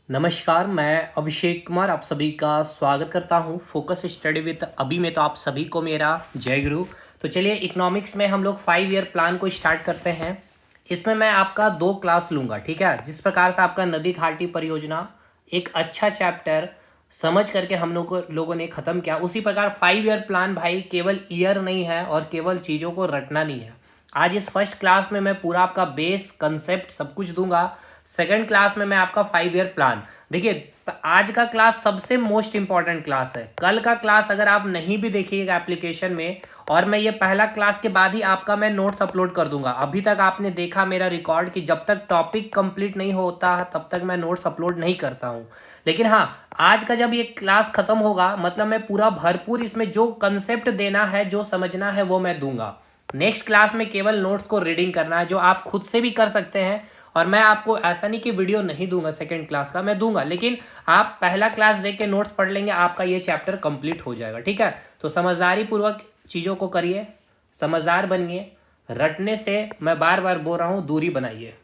नमस्कार, मैं अभिषेक कुमार आप सभी का स्वागत करता हूं फोकस स्टडी विद अभी में। तो आप सभी को मेरा जय गुरु। तो चलिए इकोनॉमिक्स में हम लोग 5 ईयर प्लान को स्टार्ट करते हैं। इसमें मैं आपका 2 क्लास लूँगा, ठीक है। जिस प्रकार से आपका नदी घाटी परियोजना एक अच्छा चैप्टर समझ करके हम लोगों ने ख़त्म किया, उसी प्रकार 5 ईयर प्लान भाई केवल ईयर नहीं है और केवल चीज़ों को रटना नहीं है। आज इस फर्स्ट क्लास में मैं पूरा आपका बेस कंसेप्ट सब कुछ दूंगा। सेकंड क्लास में मैं आपका 5 ईयर प्लान, देखिए आज का क्लास सबसे मोस्ट इंपॉर्टेंट क्लास है। कल का क्लास अगर आप नहीं भी देखिएगा एप्लीकेशन में, और मैं ये पहला क्लास के बाद ही आपका मैं नोट्स अपलोड कर दूंगा। अभी तक आपने देखा मेरा रिकॉर्ड कि जब तक टॉपिक कंप्लीट नहीं होता तब तक मैं नोट्स अपलोड नहीं करता हूँ। लेकिन हाँ, आज का जब ये क्लास खत्म होगा मतलब मैं पूरा भरपूर इसमें जो कंसेप्ट देना है, जो समझना है वो मैं दूंगा। नेक्स्ट क्लास में केवल नोट्स को रीडिंग करना है, जो आप खुद से भी कर सकते हैं। और मैं आपको ऐसा नहीं कि वीडियो नहीं दूंगा, सेकंड क्लास का मैं दूंगा, लेकिन आप पहला क्लास देख के नोट्स पढ़ लेंगे, आपका ये चैप्टर कंप्लीट हो जाएगा, ठीक है। तो समझदारी पूर्वक चीज़ों को करिए, समझदार बनिए। रटने से मैं बार बार बोल रहा हूँ दूरी बनाइए।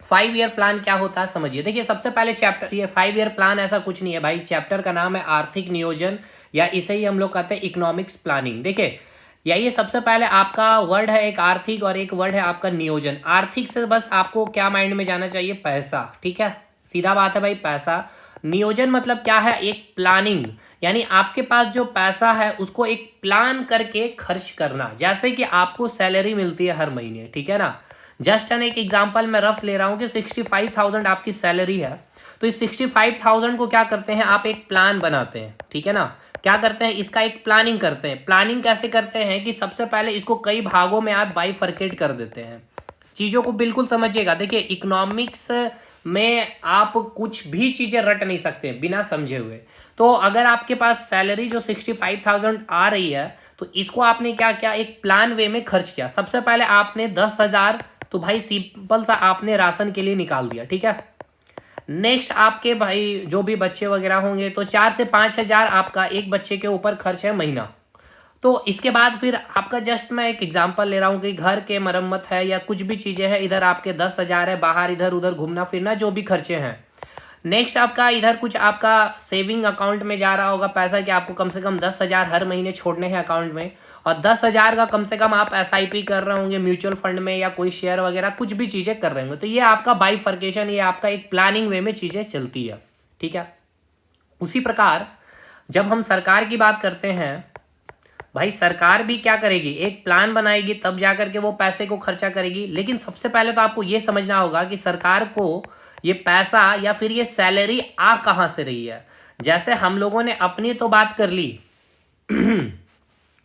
5 ईयर प्लान क्या होता है समझिए। देखिए सबसे पहले चैप्टर, ये 5 ईयर प्लान ऐसा कुछ नहीं है भाई। चैप्टर का नाम है आर्थिक नियोजन, या इसे ही हम लोग कहते हैं इकोनॉमिक्स प्लानिंग। देखिए यही सबसे पहले आपका वर्ड है एक आर्थिक और एक वर्ड है आपका नियोजन। आर्थिक से बस आपको क्या माइंड में जाना चाहिए, पैसा, ठीक है, सीधा बात है भाई, पैसा। नियोजन मतलब क्या है, एक प्लानिंग, यानी आपके पास जो पैसा है उसको एक प्लान करके खर्च करना। जैसे कि आपको सैलरी मिलती है हर महीने, ठीक है ना। जस्ट एन एक एग्जांपल मैं रफ ले रहा हूँ कि 65,000 आपकी सैलरी है। तो इस 65,000 को क्या करते हैं, आप एक प्लान बनाते हैं, ठीक है ना। क्या करते हैं, इसका एक प्लानिंग करते हैं। प्लानिंग कैसे करते हैं कि सबसे पहले इसको कई भागों में आप बाइफरकेट कर देते हैं। चीज़ों को बिल्कुल समझिएगा। देखिए इकोनॉमिक्स में आप कुछ भी चीज़ें रट नहीं सकते बिना समझे हुए। तो अगर आपके पास सैलरी जो 65,000 आ रही है, तो इसको आपने क्या किया, एक प्लान वे में खर्च किया। सबसे पहले आपने 10,000, तो भाई सिंपल सा आपने राशन के लिए निकाल दिया, ठीक है। नेक्स्ट आपके भाई जो भी बच्चे वगैरह होंगे तो 4 से 5 हज़ार आपका एक बच्चे के ऊपर खर्च है महीना। तो इसके बाद फिर आपका जस्ट मैं एक एग्जांपल ले रहा हूँ कि घर के मरम्मत है या कुछ भी चीज़ें हैं, इधर आपके 10,000 है, बाहर इधर उधर घूमना फिरना जो भी खर्चे हैं। नेक्स्ट आपका इधर कुछ आपका सेविंग अकाउंट में जा रहा होगा पैसा, कि आपको कम से कम 10,000 हर महीने छोड़ने हैं अकाउंट में, और 10,000 का कम से कम आप SIP कर रहे होंगे म्यूचुअल फंड में, या कोई शेयर वगैरह कुछ भी चीज़ें कर रहे होंगे। तो ये आपका बाइफर्केशन, ये आपका एक प्लानिंग वे में चीज़ें चलती है, ठीक है। उसी प्रकार जब हम सरकार की बात करते हैं, भाई सरकार भी क्या करेगी, एक प्लान बनाएगी, तब जाकर के वो पैसे को खर्चा करेगी। लेकिन सबसे पहले तो आपको ये समझना होगा कि सरकार को ये पैसा या फिर ये सैलरी आ कहाँ से रही है। जैसे हम लोगों ने अपनी तो बात कर ली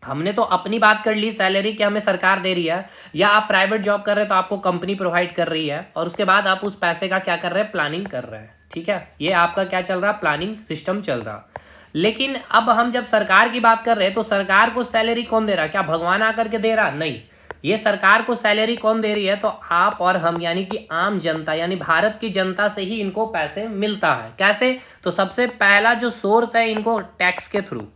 हमने तो अपनी बात कर ली सैलरी कि हमें सरकार दे रही है, या आप प्राइवेट जॉब कर रहे हैं तो आपको कंपनी प्रोवाइड कर रही है, और उसके बाद आप उस पैसे का क्या कर रहे हैं, प्लानिंग कर रहे हैं, ठीक है। ये आपका क्या चल रहा है, प्लानिंग सिस्टम चल रहा। लेकिन अब हम जब सरकार की बात कर रहे हैं तो सरकार को सैलरी कौन दे रहा, क्या भगवान आकर के दे रहा, नहीं। ये सरकार को सैलरी कौन दे रही है, तो आप और हम, यानी कि आम जनता, यानी भारत की जनता से ही इनको पैसे मिलता है। कैसे, तो सबसे पहला जो सोर्स है इनको टैक्स के थ्रू,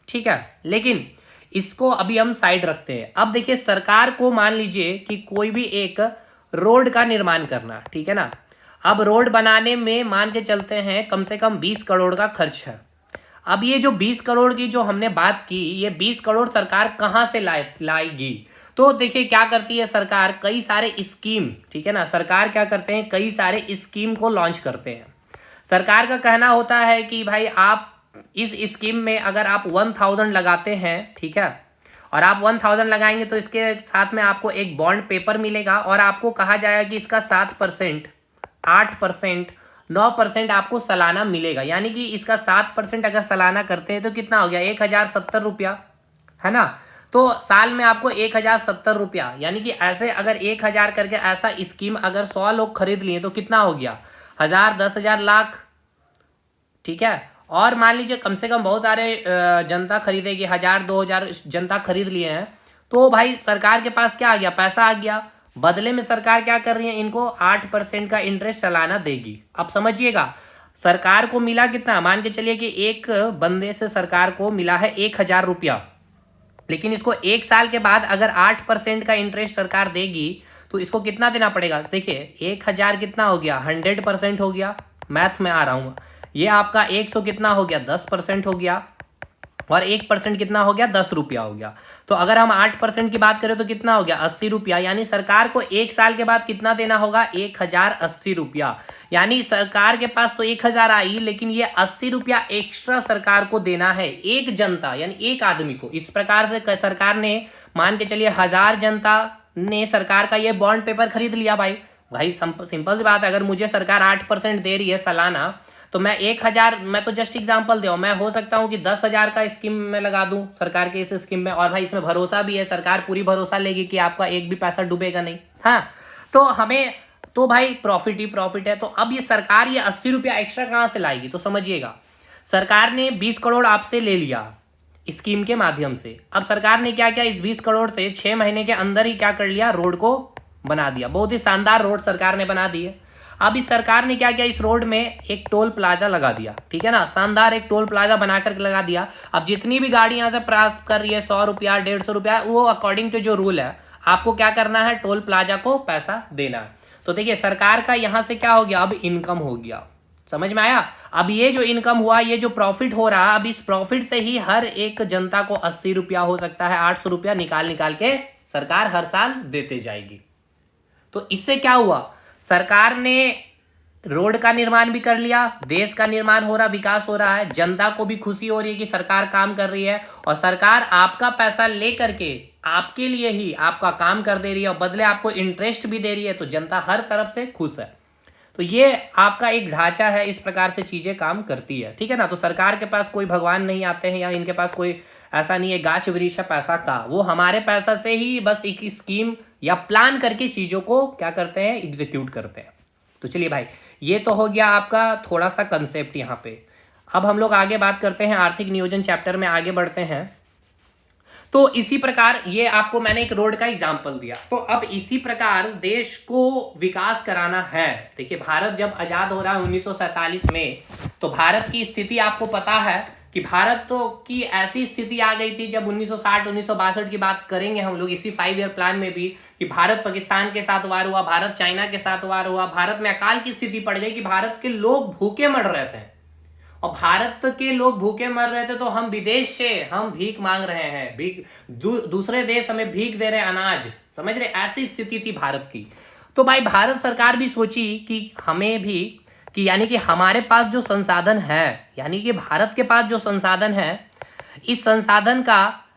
ठीक है। लेकिन इसको अभी हम साइड रखते हैं। अब देखिए सरकार को मान लीजिए कि कोई भी एक रोड का निर्माण करना, ठीक है ना। अब रोड बनाने में मान के चलते हैं कम से कम 20 करोड़ का खर्च है। अब ये जो 20 करोड़ की जो हमने बात की, ये 20 करोड़ सरकार कहाँ से लाएगी। तो देखिए क्या करती है सरकार, कई सारे स्कीम, ठीक है ना। सरकार क्या करते हैं, कई सारे स्कीम को लॉन्च करते हैं। सरकार का कहना होता है कि भाई आप इस स्कीम में अगर आप 1000 लगाते हैं, ठीक है, और आप 1000 लगाएंगे तो इसके साथ में आपको एक बॉन्ड पेपर मिलेगा, और आपको कहा जाएगा कि इसका 7%, 8%, 9% आपको सालाना मिलेगा। यानी कि इसका 7% अगर सालाना करते हैं तो कितना हो गया, 1070 रुपया, है ना। तो साल में आपको 1070 रुपया, यानी कि ऐसे अगर 1000 करके ऐसा स्कीम अगर 100 लोग खरीद लिए तो कितना हो गया, 1000, 10,000, लाख, ठीक है। और मान लीजिए कम से कम बहुत सारे जनता खरीदेगी, 1000, 2000 जनता खरीद लिए हैं, तो भाई सरकार के पास क्या आ गया, पैसा आ गया। बदले में सरकार क्या कर रही है, इनको 8% का इंटरेस्ट सालाना देगी। अब समझिएगा सरकार को मिला कितना, मान के चलिए कि एक बंदे से सरकार को मिला है 1000 रुपया, लेकिन इसको 1 साल के बाद अगर 8% का इंटरेस्ट सरकार देगी तो इसको कितना देना पड़ेगा। देखिए 1000 कितना हो गया, 100% हो गया, मैथ में आ रहा हूँ। ये आपका 100 कितना हो गया, 10% हो गया, और 1% कितना हो गया, 10 रुपया हो गया। तो अगर हम 8% की बात करें तो कितना हो गया, 80 रुपया। यानी सरकार को 1 साल के बाद कितना देना होगा, 1080 रुपया। यानी सरकार के पास तो 1000 आई, लेकिन ये 80 रुपया एक्स्ट्रा सरकार को देना है, एक जनता यानी एक आदमी को। इस प्रकार से सरकार ने, मान के चलिए 1000 जनता ने सरकार का ये बॉन्ड पेपर खरीद लिया। भाई सिंपल सी बात है, अगर मुझे सरकार 8% दे रही है सालाना, तो मैं 1000, मैं तो जस्ट एग्जांपल दे, मैं हो सकता हूं कि 10,000 का स्कीम में लगा दूं सरकार के इस स्कीम में। और भाई इसमें भरोसा भी है, सरकार पूरी भरोसा लेगी कि आपका एक भी पैसा डूबेगा नहीं। हाँ, तो हमें तो भाई प्रॉफिट ही प्रॉफिट है। तो अब ये सरकार ये 80 रुपया एक्स्ट्रा कहां से लाएगी, तो समझिएगा, सरकार ने 20 करोड़ आपसे ले लिया स्कीम के माध्यम से। अब सरकार ने क्या किया, इस 20 करोड़ से 6 महीने के अंदर ही क्या कर लिया, रोड को बना दिया। बहुत ही शानदार रोड सरकार ने बना दी है। अब इस सरकार ने क्या किया, इस रोड में एक टोल प्लाजा लगा दिया, ठीक है ना, शानदार एक टोल प्लाजा बनाकर लगा दिया। अब जितनी भी गाड़ी यहाँ से क्रॉस कर रही है, 100 रुपया 150 रुपया, वो अकॉर्डिंग टू जो रूल है आपको क्या करना है, टोल प्लाजा को पैसा देना है। तो देखिए सरकार का यहाँ से क्या हो गया, अब इनकम हो गया। समझ में आया। अब ये जो इनकम हुआ, ये जो प्रॉफिट हो रहा, अब इस प्रॉफिट से ही हर एक जनता को 80 रुपया हो सकता है, 800 रुपया निकाल के सरकार हर साल देते जाएगी। तो इससे क्या हुआ, सरकार ने रोड का निर्माण भी कर लिया, देश का निर्माण हो रहा, विकास हो रहा है, जनता को भी खुशी हो रही है कि सरकार काम कर रही है, और सरकार आपका पैसा ले करके आपके लिए ही आपका काम कर दे रही है, और बदले आपको इंटरेस्ट भी दे रही है। तो जनता हर तरफ से खुश है। तो ये आपका एक ढांचा है, इस प्रकार से चीजें काम करती है, ठीक है ना। तो सरकार के पास कोई भगवान नहीं आते हैं, या इनके पास कोई ऐसा नहीं है गाछ वृक्ष है पैसा का, वो हमारे पैसा से ही बस एक स्कीम या प्लान करके चीजों को क्या करते हैं, एग्जीक्यूट करते हैं। तो चलिए भाई, ये तो हो गया आपका थोड़ा सा कंसेप्ट यहाँ पे। अब हम लोग आगे बात करते हैं, आर्थिक नियोजन चैप्टर में आगे बढ़ते हैं। तो इसी प्रकार ये आपको मैंने एक रोड का एग्जांपल दिया। तो अब इसी प्रकार देश को विकास कराना है। देखिए भारत जब आजाद हो रहा है 1947 में, तो भारत की स्थिति आपको पता है कि भारत तो की ऐसी स्थिति आ गई थी, जब 1960 1962 की बात करेंगे हम लोग इसी 5 ईयर प्लान में भी, कि भारत पाकिस्तान के साथ वार हुआ, भारत चाइना के साथ वार हुआ, भारत में अकाल की स्थिति पड़ गई कि भारत के लोग भूखे मर रहे थे। और भारत के लोग भूखे मर रहे थे, तो हम विदेश से हम भीख मांग रहे हैं, भीख दूसरे देश हमें भीख दे रहे हैं, अनाज, समझ रहे, ऐसी स्थिति थी भारत की। तो भाई भारत सरकार भी सोची कि हमें भी, कि यानी कि हमारे पास जो संसाधन है, यानी कि भारत के पास जो संसाधन है, इस संसाधन का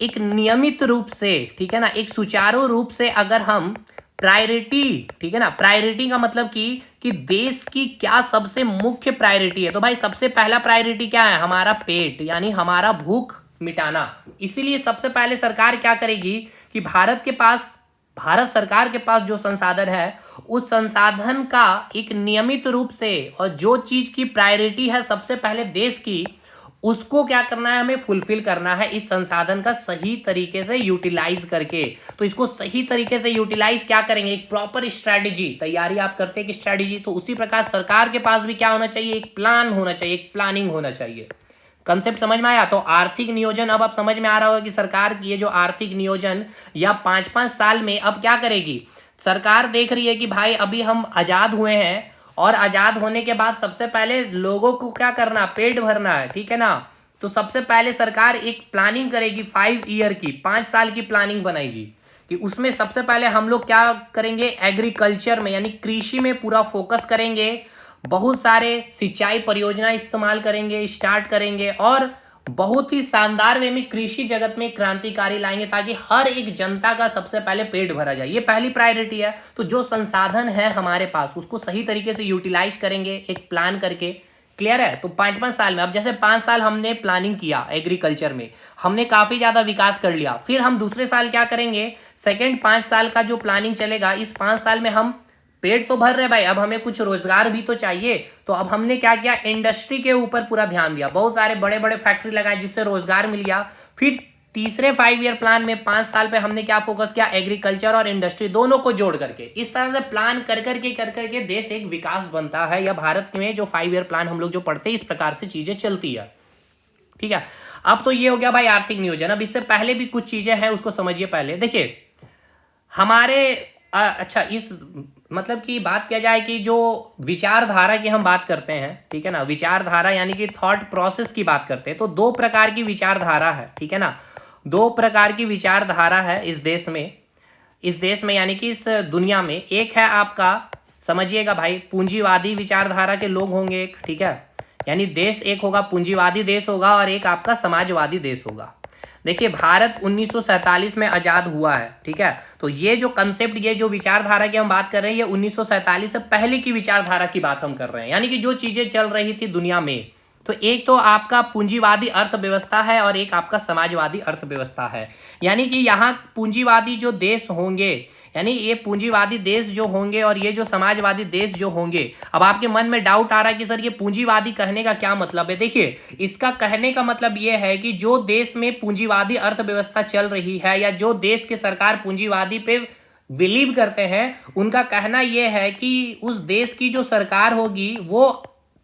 एक नियमित रूप से, ठीक है ना, एक सुचारू रूप से अगर हम प्रायोरिटी, ठीक है ना, प्रायोरिटी का मतलब कि देश की क्या सबसे मुख्य प्रायोरिटी है। तो भाई सबसे पहला प्रायोरिटी क्या है, हमारा पेट, यानी हमारा भूख मिटाना। इसीलिए सबसे पहले सरकार क्या करेगी कि भारत सरकार के पास जो संसाधन है, उस संसाधन का एक नियमित रूप से, और जो चीज की प्रायोरिटी है सबसे पहले देश की, उसको क्या करना है, हमें फुलफिल करना है, इस संसाधन का सही तरीके से यूटिलाइज करके। तो इसको सही तरीके से यूटिलाइज क्या करेंगे, एक प्रॉपर स्ट्रैटेजी, तैयारी आप करते हैं कि स्ट्रैटेजी, तो उसी प्रकार सरकार के पास भी क्या होना चाहिए, एक प्लान होना चाहिए, एक प्लानिंग होना चाहिए। कंसेप्ट समझ में आया। तो आर्थिक नियोजन, अब आप समझ में आ रहा होगा कि सरकार की ये जो आर्थिक नियोजन या 5-5 साल में अब क्या करेगी, सरकार देख रही है कि भाई अभी हम आजाद हुए हैं, और आजाद होने के बाद सबसे पहले लोगों को क्या करना, पेट भरना है, ठीक है ना। तो सबसे पहले सरकार एक प्लानिंग करेगी 5 ईयर की, 5 साल की प्लानिंग बनाएगी, कि उसमें सबसे पहले हम लोग क्या करेंगे, एग्रीकल्चर में यानी कृषि में पूरा फोकस करेंगे, बहुत सारे सिंचाई परियोजना इस्तेमाल करेंगे, स्टार्ट करेंगे, और बहुत ही शानदार वे में कृषि जगत में क्रांतिकारी लाएंगे, ताकि हर एक जनता का सबसे पहले पेट भरा जाए। ये पहली प्रायोरिटी है। तो जो संसाधन है हमारे पास, उसको सही तरीके से यूटिलाइज करेंगे एक प्लान करके। क्लियर है। तो 5-5 साल में, अब जैसे 5 साल हमने प्लानिंग किया एग्रीकल्चर में, हमने काफी ज्यादा विकास कर लिया, फिर हम दूसरे साल क्या करेंगे, सेकेंड 5 साल का जो प्लानिंग चलेगा, इस 5 साल में हम पेट तो भर रहे भाई, अब हमें कुछ रोजगार भी तो चाहिए। तो अब हमने क्या किया, इंडस्ट्री के ऊपर पूरा ध्यान दिया, बहुत सारे बड़े बड़े फैक्ट्री लगाए जिससे रोजगार मिल गया। फिर तीसरे 5 ईयर प्लान में 5 साल पे हमने क्या फोकस किया, एग्रीकल्चर और इंडस्ट्री दोनों को जोड़ करके। इस तरह से प्लान कर करके देश एक विकास बनता है, या भारत में जो 5 ईयर प्लान हम लोग जो पढ़ते हैं, इस प्रकार से चीजें चलती है। ठीक है। अब तो ये हो गया भाई आर्थिक नियोजन। अब इससे पहले भी कुछ चीजें हैं, उसको समझिए पहले। देखिए हमारे अच्छा, इस मतलब कि बात किया जाए कि जो विचारधारा की हम बात करते हैं, ठीक है ना, विचारधारा यानी कि थॉट प्रोसेस की बात करते हैं, तो दो प्रकार की विचारधारा है, ठीक है ना, दो प्रकार की विचारधारा है इस देश में यानी कि इस दुनिया में। एक है आपका, समझिएगा भाई, पूंजीवादी विचारधारा के लोग होंगे एक, ठीक है, यानी देश एक होगा पूंजीवादी देश होगा और एक आपका समाजवादी देश होगा। देखिए भारत 1947 में आजाद हुआ है, ठीक है, तो ये जो कंसेप्ट, ये जो विचारधारा की हम बात कर रहे हैं, ये 1947 से पहले की विचारधारा की बात हम कर रहे हैं, यानी कि जो चीजें चल रही थी दुनिया में। तो एक तो आपका पूंजीवादी अर्थव्यवस्था है और एक आपका समाजवादी अर्थव्यवस्था है। यानी कि यहाँ पूंजीवादी जो देश होंगे, यानी ये पूंजीवादी देश जो होंगे और ये जो समाजवादी देश जो होंगे। अब आपके मन में डाउट आ रहा है कि सर ये पूंजीवादी कहने का क्या मतलब है। देखिए इसका कहने का मतलब ये है कि जो देश में पूंजीवादी अर्थव्यवस्था चल रही है या जो देश के सरकार पूंजीवादी पे बिलीव करते हैं, उनका कहना यह है कि उस देश की जो सरकार होगी वो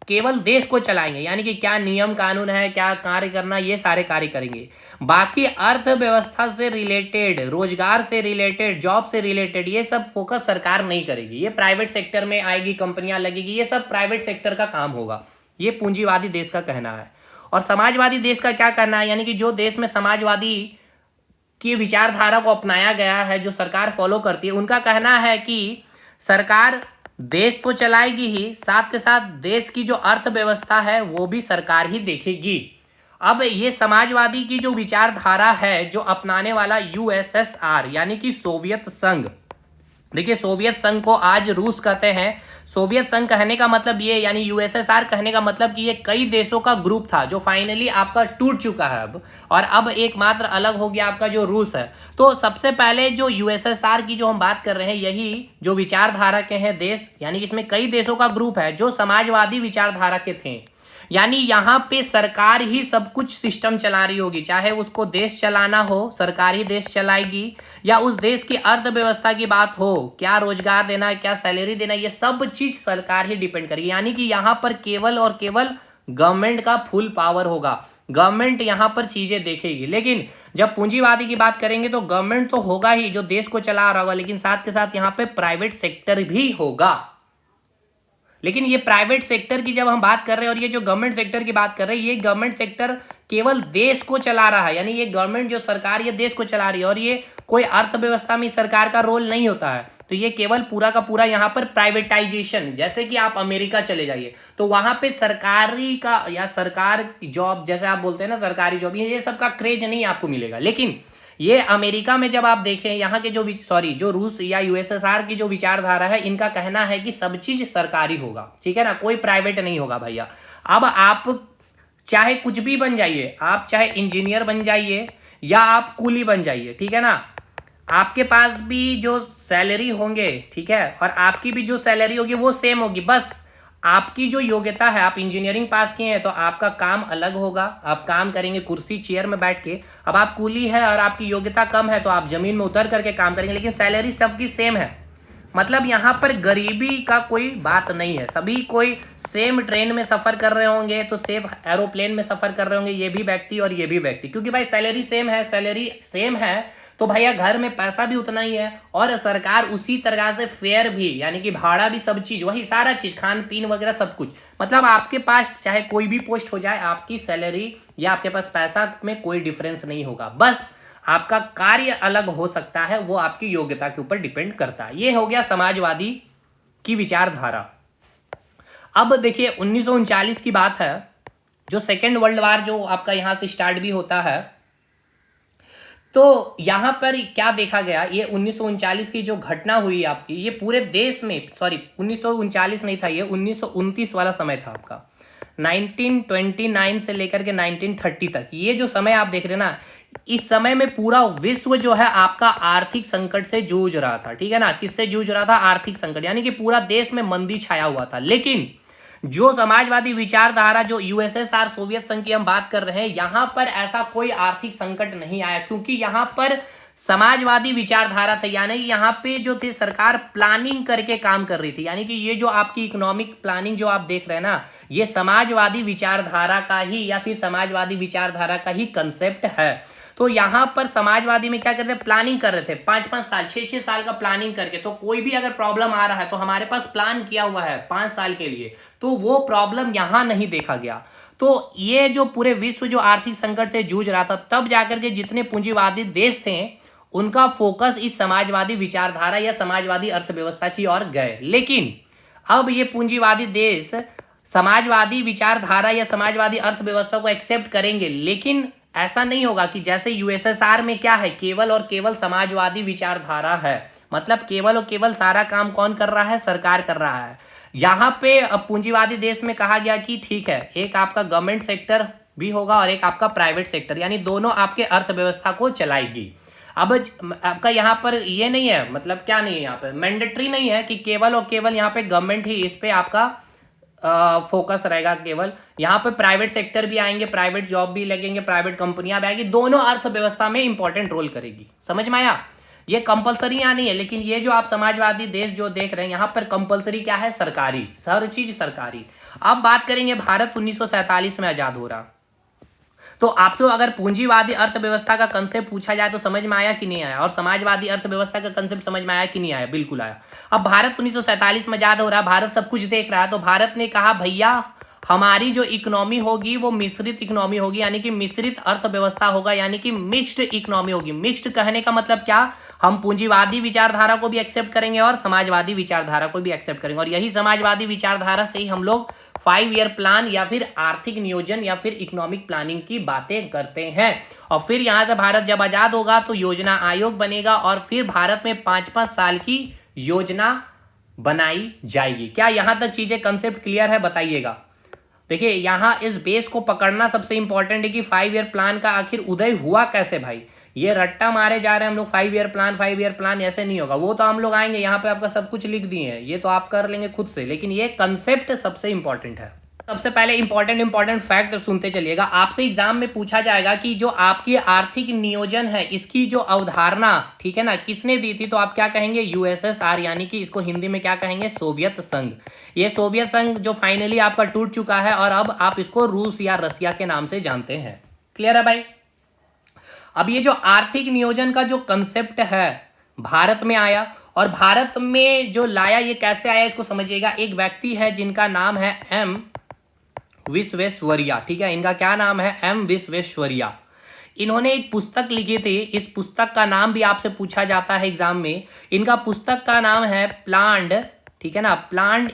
केवल देश को चलाएंगे, यानी कि क्या नियम कानून है, क्या कार्य करना, ये सारे कार्य करेंगे। बाकी अर्थव्यवस्था से रिलेटेड, रोजगार से रिलेटेड, जॉब से रिलेटेड, ये सब फोकस सरकार नहीं करेगी, ये प्राइवेट सेक्टर में आएगी, कंपनियां लगेगी, ये सब प्राइवेट सेक्टर का काम होगा। ये पूंजीवादी देश का कहना है। और समाजवादी देश का क्या कहना है, यानी कि जो देश में समाजवादी की विचारधारा को अपनाया गया है, जो सरकार फॉलो करती है, उनका कहना है कि सरकार देश तो चलाएगी ही, साथ के साथ देश की जो अर्थव्यवस्था है वो भी सरकार ही देखेगी। अब ये समाजवादी की जो विचारधारा है जो अपनाने वाला यूएसएसआर यानी कि सोवियत संघ, देखिए सोवियत संघ को आज रूस कहते हैं। सोवियत संघ कहने का मतलब ये, यानी यूएसएसआर कहने का मतलब कि ये कई देशों का ग्रुप था जो फाइनली आपका टूट चुका है अब, और अब एकमात्र अलग हो गया आपका जो रूस है। तो सबसे पहले जो यूएसएसआर की जो हम बात कर रहे हैं, यही जो विचारधारा के हैं देश, यानी कि इसमें कई देशों का ग्रुप है जो समाजवादी विचारधारा के थे। यानी यहाँ पे सरकार ही सब कुछ सिस्टम चला रही होगी, चाहे उसको देश चलाना हो सरकार ही देश चलाएगी, या उस देश की अर्थव्यवस्था की बात हो, क्या रोजगार देना है, क्या सैलरी देना है, ये सब चीज सरकार ही डिपेंड करेगी। यानी कि यहाँ पर केवल और केवल गवर्नमेंट का फुल पावर होगा, गवर्नमेंट यहाँ पर चीजें देखेगी। लेकिन जब पूंजीवादी की बात करेंगे तो गवर्नमेंट तो होगा ही जो देश को चला रहा होगा, लेकिन साथ के साथ यहाँ पे प्राइवेट सेक्टर भी होगा। लेकिन ये प्राइवेट सेक्टर की जब हम बात कर रहे हैं और ये जो गवर्नमेंट सेक्टर की बात कर रहे हैं, ये गवर्नमेंट सेक्टर केवल देश को चला रहा है, यानी ये गवर्नमेंट जो सरकार ये देश को चला रही है, और ये कोई अर्थव्यवस्था में सरकार का रोल नहीं होता है। तो ये केवल पूरा का पूरा यहाँ पर प्राइवेटाइजेशन, जैसे कि आप अमेरिका चले जाइए तो वहां पे सरकारी का या सरकार जॉब जैसे आप बोलते हैं ना, सरकारी जॉब, ये सब का क्रेज नहीं आपको मिलेगा। लेकिन ये अमेरिका में जब आप देखें, यहाँ के जो रूस या यूएसएसआर की जो विचारधारा है, इनका कहना है कि सब चीज सरकारी होगा, ठीक है ना, कोई प्राइवेट नहीं होगा भैया। अब आप चाहे कुछ भी बन जाइए, आप चाहे इंजीनियर बन जाइए या आप कूली बन जाइए, ठीक है ना, आपके पास भी जो सैलरी होंगे, ठीक है, और आपकी भी जो सैलरी होगी वो सेम होगी। बस आपकी जो योग्यता है, आप इंजीनियरिंग पास किए हैं तो आपका काम अलग होगा, आप काम करेंगे कुर्सी चेयर में बैठ के। अब आप कूली है और आपकी योग्यता कम है तो आप जमीन में उतर करके काम करेंगे, लेकिन सैलरी सबकी सेम है। मतलब यहाँ पर गरीबी का कोई बात नहीं है, सभी कोई सेम ट्रेन में सफर कर रहे होंगे तो सेम एरोप्लेन में सफर कर रहे होंगे, ये भी व्यक्ति और ये भी व्यक्ति, क्योंकि भाई सैलरी सेम है तो भैया घर में पैसा भी उतना ही है, और सरकार उसी तरह से फेयर भी, यानी कि भाड़ा भी, सब चीज वही, सारा चीज खान पीन वगैरह सब कुछ। मतलब आपके पास चाहे कोई भी पोस्ट हो जाए, आपकी सैलरी या आपके पास पैसा में कोई डिफरेंस नहीं होगा, बस आपका कार्य अलग हो सकता है, वो आपकी योग्यता के ऊपर डिपेंड करता है। ये हो गया समाजवादी की विचारधारा। अब देखिए 1939 की बात है, जो सेकेंड वर्ल्ड वॉर जो आपका यहां से स्टार्ट भी होता है, तो यहां पर क्या देखा गया, ये 1939 की जो घटना हुई आपकी, ये पूरे देश में, सॉरी 1939 नहीं था, ये 1929 वाला समय था आपका, 1929 से लेकर के 1930 तक। ये जो समय आप देख रहे हैं ना, इस समय में पूरा विश्व जो है आपका आर्थिक संकट से जूझ रहा था, ठीक है ना, किससे जूझ रहा था, आर्थिक संकट, यानी कि पूरा देश में मंदी छाया हुआ था। लेकिन जो समाजवादी विचारधारा, जो यूएसएसआर सोवियत संघ की हम बात कर रहे हैं, यहां पर ऐसा कोई आर्थिक संकट नहीं आया, क्योंकि यहां पर समाजवादी विचारधारा था। यानी कि यहाँ पे जो थी सरकार प्लानिंग करके काम कर रही थी, यानी कि ये जो आपकी इकोनॉमिक प्लानिंग जो आप देख रहे हैं ना, ये समाजवादी विचारधारा का ही या फिर समाजवादी विचारधारा का ही कंसेप्ट है। तो यहाँ पर समाजवादी में क्या करते थे, प्लानिंग कर रहे थे 5-5 साल 6-6 साल का प्लानिंग करके। तो कोई भी अगर प्रॉब्लम आ रहा है तो हमारे पास प्लान किया हुआ है 5 साल के लिए, तो वो प्रॉब्लम यहाँ नहीं देखा गया। तो ये जो पूरे विश्व जो आर्थिक संकट से जूझ रहा था, तब जाकर के जितने पूंजीवादी देश थे उनका फोकस इस समाजवादी विचारधारा या समाजवादी अर्थव्यवस्था की ओर गए। लेकिन अब ये पूंजीवादी देश समाजवादी विचारधारा या समाजवादी अर्थव्यवस्था को एक्सेप्ट करेंगे, लेकिन ऐसा नहीं होगा कि जैसे यूएसएसआर में क्या है, केवल और केवल समाजवादी विचारधारा है, मतलब केवल और केवल सारा काम कौन कर रहा है, सरकार कर रहा है। यहाँ पे पूंजीवादी देश में कहा गया कि ठीक है, एक आपका गवर्नमेंट सेक्टर भी होगा और एक आपका प्राइवेट सेक्टर, यानी दोनों आपके अर्थव्यवस्था को चलाएगी। अब आपका यहाँ पर ये नहीं है, मतलब क्या नहीं है, यहाँ पर मैंडेटरी नहीं है कि केवल और केवल यहाँ पे गवर्नमेंट ही इस पे आपका फोकस रहेगा। केवल यहाँ पे प्राइवेट सेक्टर भी आएंगे, प्राइवेट जॉब भी लगेंगे, प्राइवेट कंपनियां भी आएंगी, दोनों अर्थव्यवस्था में इंपॉर्टेंट रोल करेगी। समझ में आया? ये कंपलसरी यहाँ नहीं है, लेकिन ये जो आप समाजवादी देश जो देख रहे हैं यहाँ पर कंपलसरी क्या है, सरकारी, हर चीज सरकारी। अब बात करेंगे भारत 1947 में आजाद हो रहा, तो आपसे अगर पूंजीवादी अर्थव्यवस्था का कंसेप्ट पूछा जाए तो समझ में आया कि नहीं आया, और समाजवादी अर्थव्यवस्था का कंसेप्ट समझ में आया कि नहीं आया? बिल्कुल आया। अब भारत 1947 में आजाद हो रहा, भारत सब कुछ देख रहा है, तो भारत ने कहा भैया हमारी जो इकोनॉमी होगी वो मिश्रित इकोनॉमी होगी, यानी कि मिश्रित अर्थव्यवस्था होगा, यानी कि मिक्स्ड इकोनॉमी होगी। मिक्स्ड कहने का मतलब क्या, हम पूंजीवादी विचारधारा को भी एक्सेप्ट करेंगे और समाजवादी विचारधारा को भी एक्सेप्ट करेंगे, और यही समाजवादी विचारधारा से ही हम लोग 5 ईयर प्लान या फिर आर्थिक नियोजन या फिर इकोनॉमिक प्लानिंग की बातें करते हैं। और फिर यहां से भारत जब आजाद होगा तो योजना आयोग बनेगा और फिर भारत में 5-5 साल की योजना बनाई जाएगी। क्या यहां तक चीजें कंसेप्ट क्लियर है? बताइएगा। देखिए यहां इस बेस को पकड़ना सबसे इंपॉर्टेंट है कि 5 ईयर प्लान का आखिर उदय हुआ कैसे भाई। ये रट्टा मारे जा रहे हैं हम लोग, 5 ईयर प्लान ऐसे नहीं होगा। वो तो हम लोग आएंगे, यहाँ पे आपका सब कुछ लिख दिए हैं, ये तो आप कर लेंगे खुद से, लेकिन ये कंसेप्ट सबसे इंपॉर्टेंट है। सबसे पहले इंपॉर्टेंट फैक्ट सुनते चलिएगा। आपसे एग्जाम में पूछा जाएगा कि जो आपकी आर्थिक नियोजन है इसकी जो अवधारणा, ठीक है ना, किसने दी थी, तो आप क्या कहेंगे, यूएसएसआर, यानी कि इसको हिंदी में क्या कहेंगे, सोवियत संघ। ये सोवियत संघ जो फाइनली आपका टूट चुका है और अब आप इसको रूस या रसिया के नाम से जानते हैं। क्लियर है भाई? अब ये जो आर्थिक नियोजन का जो कंसेप्ट है भारत में आया, और भारत में जो लाया ये कैसे आया इसको समझिएगा। एक व्यक्ति है जिनका नाम है एम विश्वेश्वरैया, ठीक है, इनका क्या नाम है, एम विश्वेश्वरैया। इन्होंने एक पुस्तक लिखी थी, इस पुस्तक का नाम भी आपसे पूछा जाता है एग्जाम में। इनका पुस्तक का नाम है प्लान्ड, ठीक है ना, प्लान्ड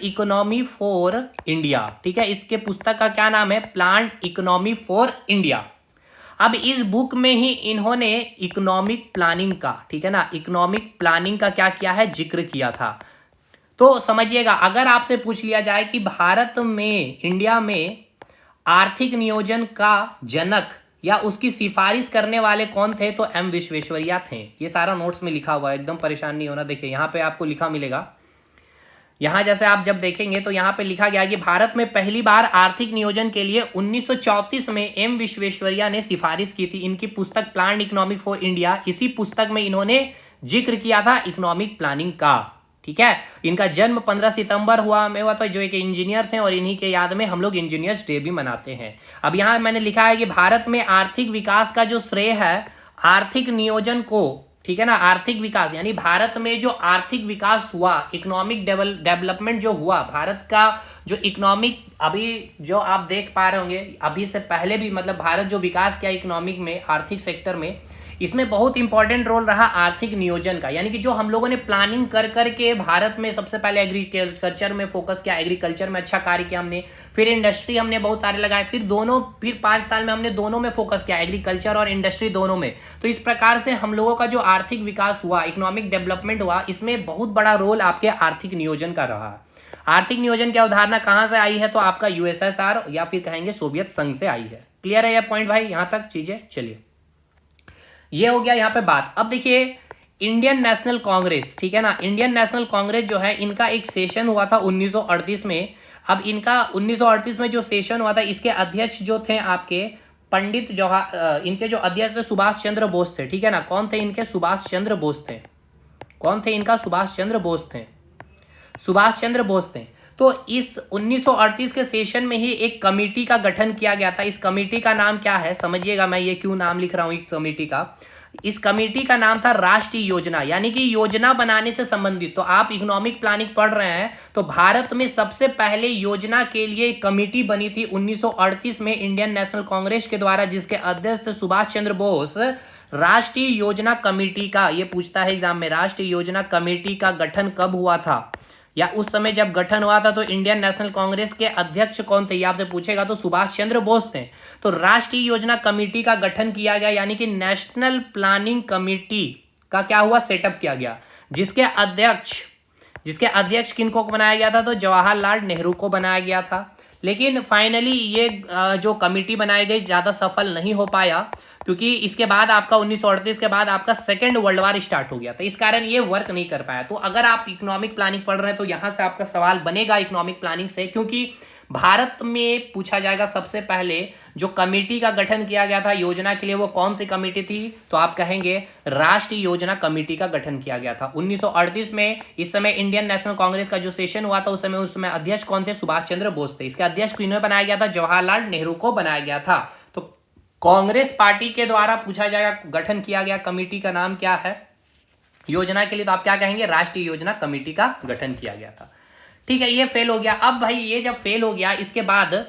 इकोनॉमी फॉर इंडिया, ठीक है। इसके पुस्तक का क्या नाम है, प्लान्ड इकोनॉमी फॉर इंडिया। अब इस बुक में ही इन्होंने इकोनॉमिक प्लानिंग का, ठीक है ना, इकोनॉमिक प्लानिंग का क्या किया है, जिक्र किया था। तो समझिएगा, अगर आपसे पूछ लिया जाए कि भारत में, इंडिया में आर्थिक नियोजन का जनक या उसकी सिफारिश करने वाले कौन थे, तो एम विश्वेश्वरैया थे। ये सारा नोट्स में लिखा हुआ है, एकदम परेशान नहीं होना। देखिए यहाँ पे आपको लिखा मिलेगा, यहाँ जैसे आप जब देखेंगे तो यहाँ पे लिखा गया कि भारत में पहली बार आर्थिक नियोजन के लिए 1934 में एम विश्वेश्वरैया ने सिफारिश की थी। इनकी पुस्तक प्लान्ड इकोनॉमिक फॉर इंडिया, इसी पुस्तक में इन्होंने जिक्र किया था इकोनॉमिक प्लानिंग का, ठीक है। इनका जन्म 15 सितंबर हुआ था, जो एक इंजीनियर थे, और इन्हीं के याद में हम लोग इंजीनियर्स डे भी मनाते हैं। अब यहाँ मैंने लिखा है कि भारत में आर्थिक विकास का जो श्रेय है आर्थिक नियोजन को, ठीक है ना, आर्थिक विकास यानी भारत में जो आर्थिक विकास हुआ, इकोनॉमिक डेवलपमेंट जो हुआ, भारत का जो इकोनॉमिक, अभी जो आप देख पा रहे होंगे, अभी से पहले भी, मतलब भारत जो विकास किया इकोनॉमिक में, आर्थिक सेक्टर में, इसमें बहुत इंपॉर्टेंट रोल रहा आर्थिक नियोजन का। यानी कि जो हम लोगों ने प्लानिंग कर करके भारत में सबसे पहले एग्रीकल्चर में फोकस किया, एग्रीकल्चर में अच्छा कार्य किया हमने, फिर इंडस्ट्री हमने बहुत सारे लगाए, फिर 5 साल में हमने दोनों में फोकस किया, एग्रीकल्चर और इंडस्ट्री दोनों में। तो इस प्रकार से हम लोगों का जो आर्थिक विकास हुआ, इकोनॉमिक डेवलपमेंट हुआ, इसमें बहुत बड़ा रोल आपके आर्थिक नियोजन का रहा। आर्थिक नियोजन की अवधारणा कहाँ से आई है, तो आपका यूएसएसआर या फिर कहेंगे सोवियत संघ से आई है। क्लियर है यह पॉइंट भाई? यहाँ तक चीजें, चलिए ये हो गया यहाँ पे बात। अब देखिए इंडियन नेशनल कांग्रेस, ठीक है ना, इंडियन नेशनल कांग्रेस जो है, इनका एक सेशन हुआ था 1938 में। अब इनका 1938 में जो सेशन हुआ था, इसके अध्यक्ष जो थे आपके पंडित जवाहर, इनके जो अध्यक्ष थे सुभाष चंद्र बोस थे, ठीक है ना। कौन थे इनके? सुभाष चंद्र बोस थे। कौन थे इनका? सुभाष चंद्र बोस थे। सुभाष चंद्र बोस थे। तो इस 1938 के सेशन में ही एक कमेटी का गठन किया गया था। इस कमेटी का नाम क्या है, समझिएगा मैं ये क्यों नाम लिख रहा हूं इस कमेटी का। इस कमेटी का नाम था राष्ट्रीय योजना, यानी कि योजना बनाने से संबंधित। तो आप इकोनॉमिक प्लानिंग पढ़ रहे हैं, तो भारत में सबसे पहले योजना के लिए एक कमेटी बनी थी 1938 में इंडियन नेशनल कांग्रेस के द्वारा, जिसके अध्यक्ष थे सुभाष चंद्र बोस। राष्ट्रीय योजना कमेटी का, ये पूछता है एग्जाम में, राष्ट्रीय योजना कमेटी का गठन कब हुआ था, या उस समय जब गठन हुआ था तो इंडियन नेशनल कांग्रेस के अध्यक्ष कौन थे, ये आपसे पूछेगा, तो सुभाष चंद्र बोस थे। तो राष्ट्रीय योजना कमेटी का गठन किया गया, यानी कि नेशनल प्लानिंग कमेटी का क्या हुआ, सेटअप किया गया, जिसके अध्यक्ष किनको बनाया गया था, तो जवाहरलाल नेहरू को बनाया गया था। लेकिन फाइनली ये जो कमेटी बनाई गई ज़्यादा सफल नहीं हो पाया, क्योंकि इसके बाद आपका 1938 के बाद आपका सेकेंड वर्ल्ड वार स्टार्ट हो गया था, इस कारण ये वर्क नहीं कर पाया। तो अगर आप इकोनॉमिक प्लानिंग पढ़ रहे हैं तो यहाँ से आपका सवाल बनेगा इकोनॉमिक प्लानिंग से, क्योंकि भारत में पूछा जाएगा सबसे पहले जो कमेटी का गठन किया गया था योजना के लिए, वो कौन सी कमेटी थी, तो आप कहेंगे राष्ट्रीय योजना कमेटी का गठन किया गया था 1938 में। इस समय इंडियन नेशनल कांग्रेस का जो सेशन हुआ था उस समय अध्यक्ष कौन थे, सुभाष चंद्र बोस थे। इसके अध्यक्ष किन्हें बनाया गया था, जवाहरलाल नेहरू को बनाया गया था। तो कांग्रेस पार्टी के द्वारा पूछा जाएगा गठन किया गया कमेटी का नाम क्या है योजना के लिए, तो आप क्या कहेंगे, राष्ट्रीय योजना कमेटी का गठन किया गया था। ठीक है, ये फेल हो गया। अब भाई ये जब फेल हो गया, इसके बाद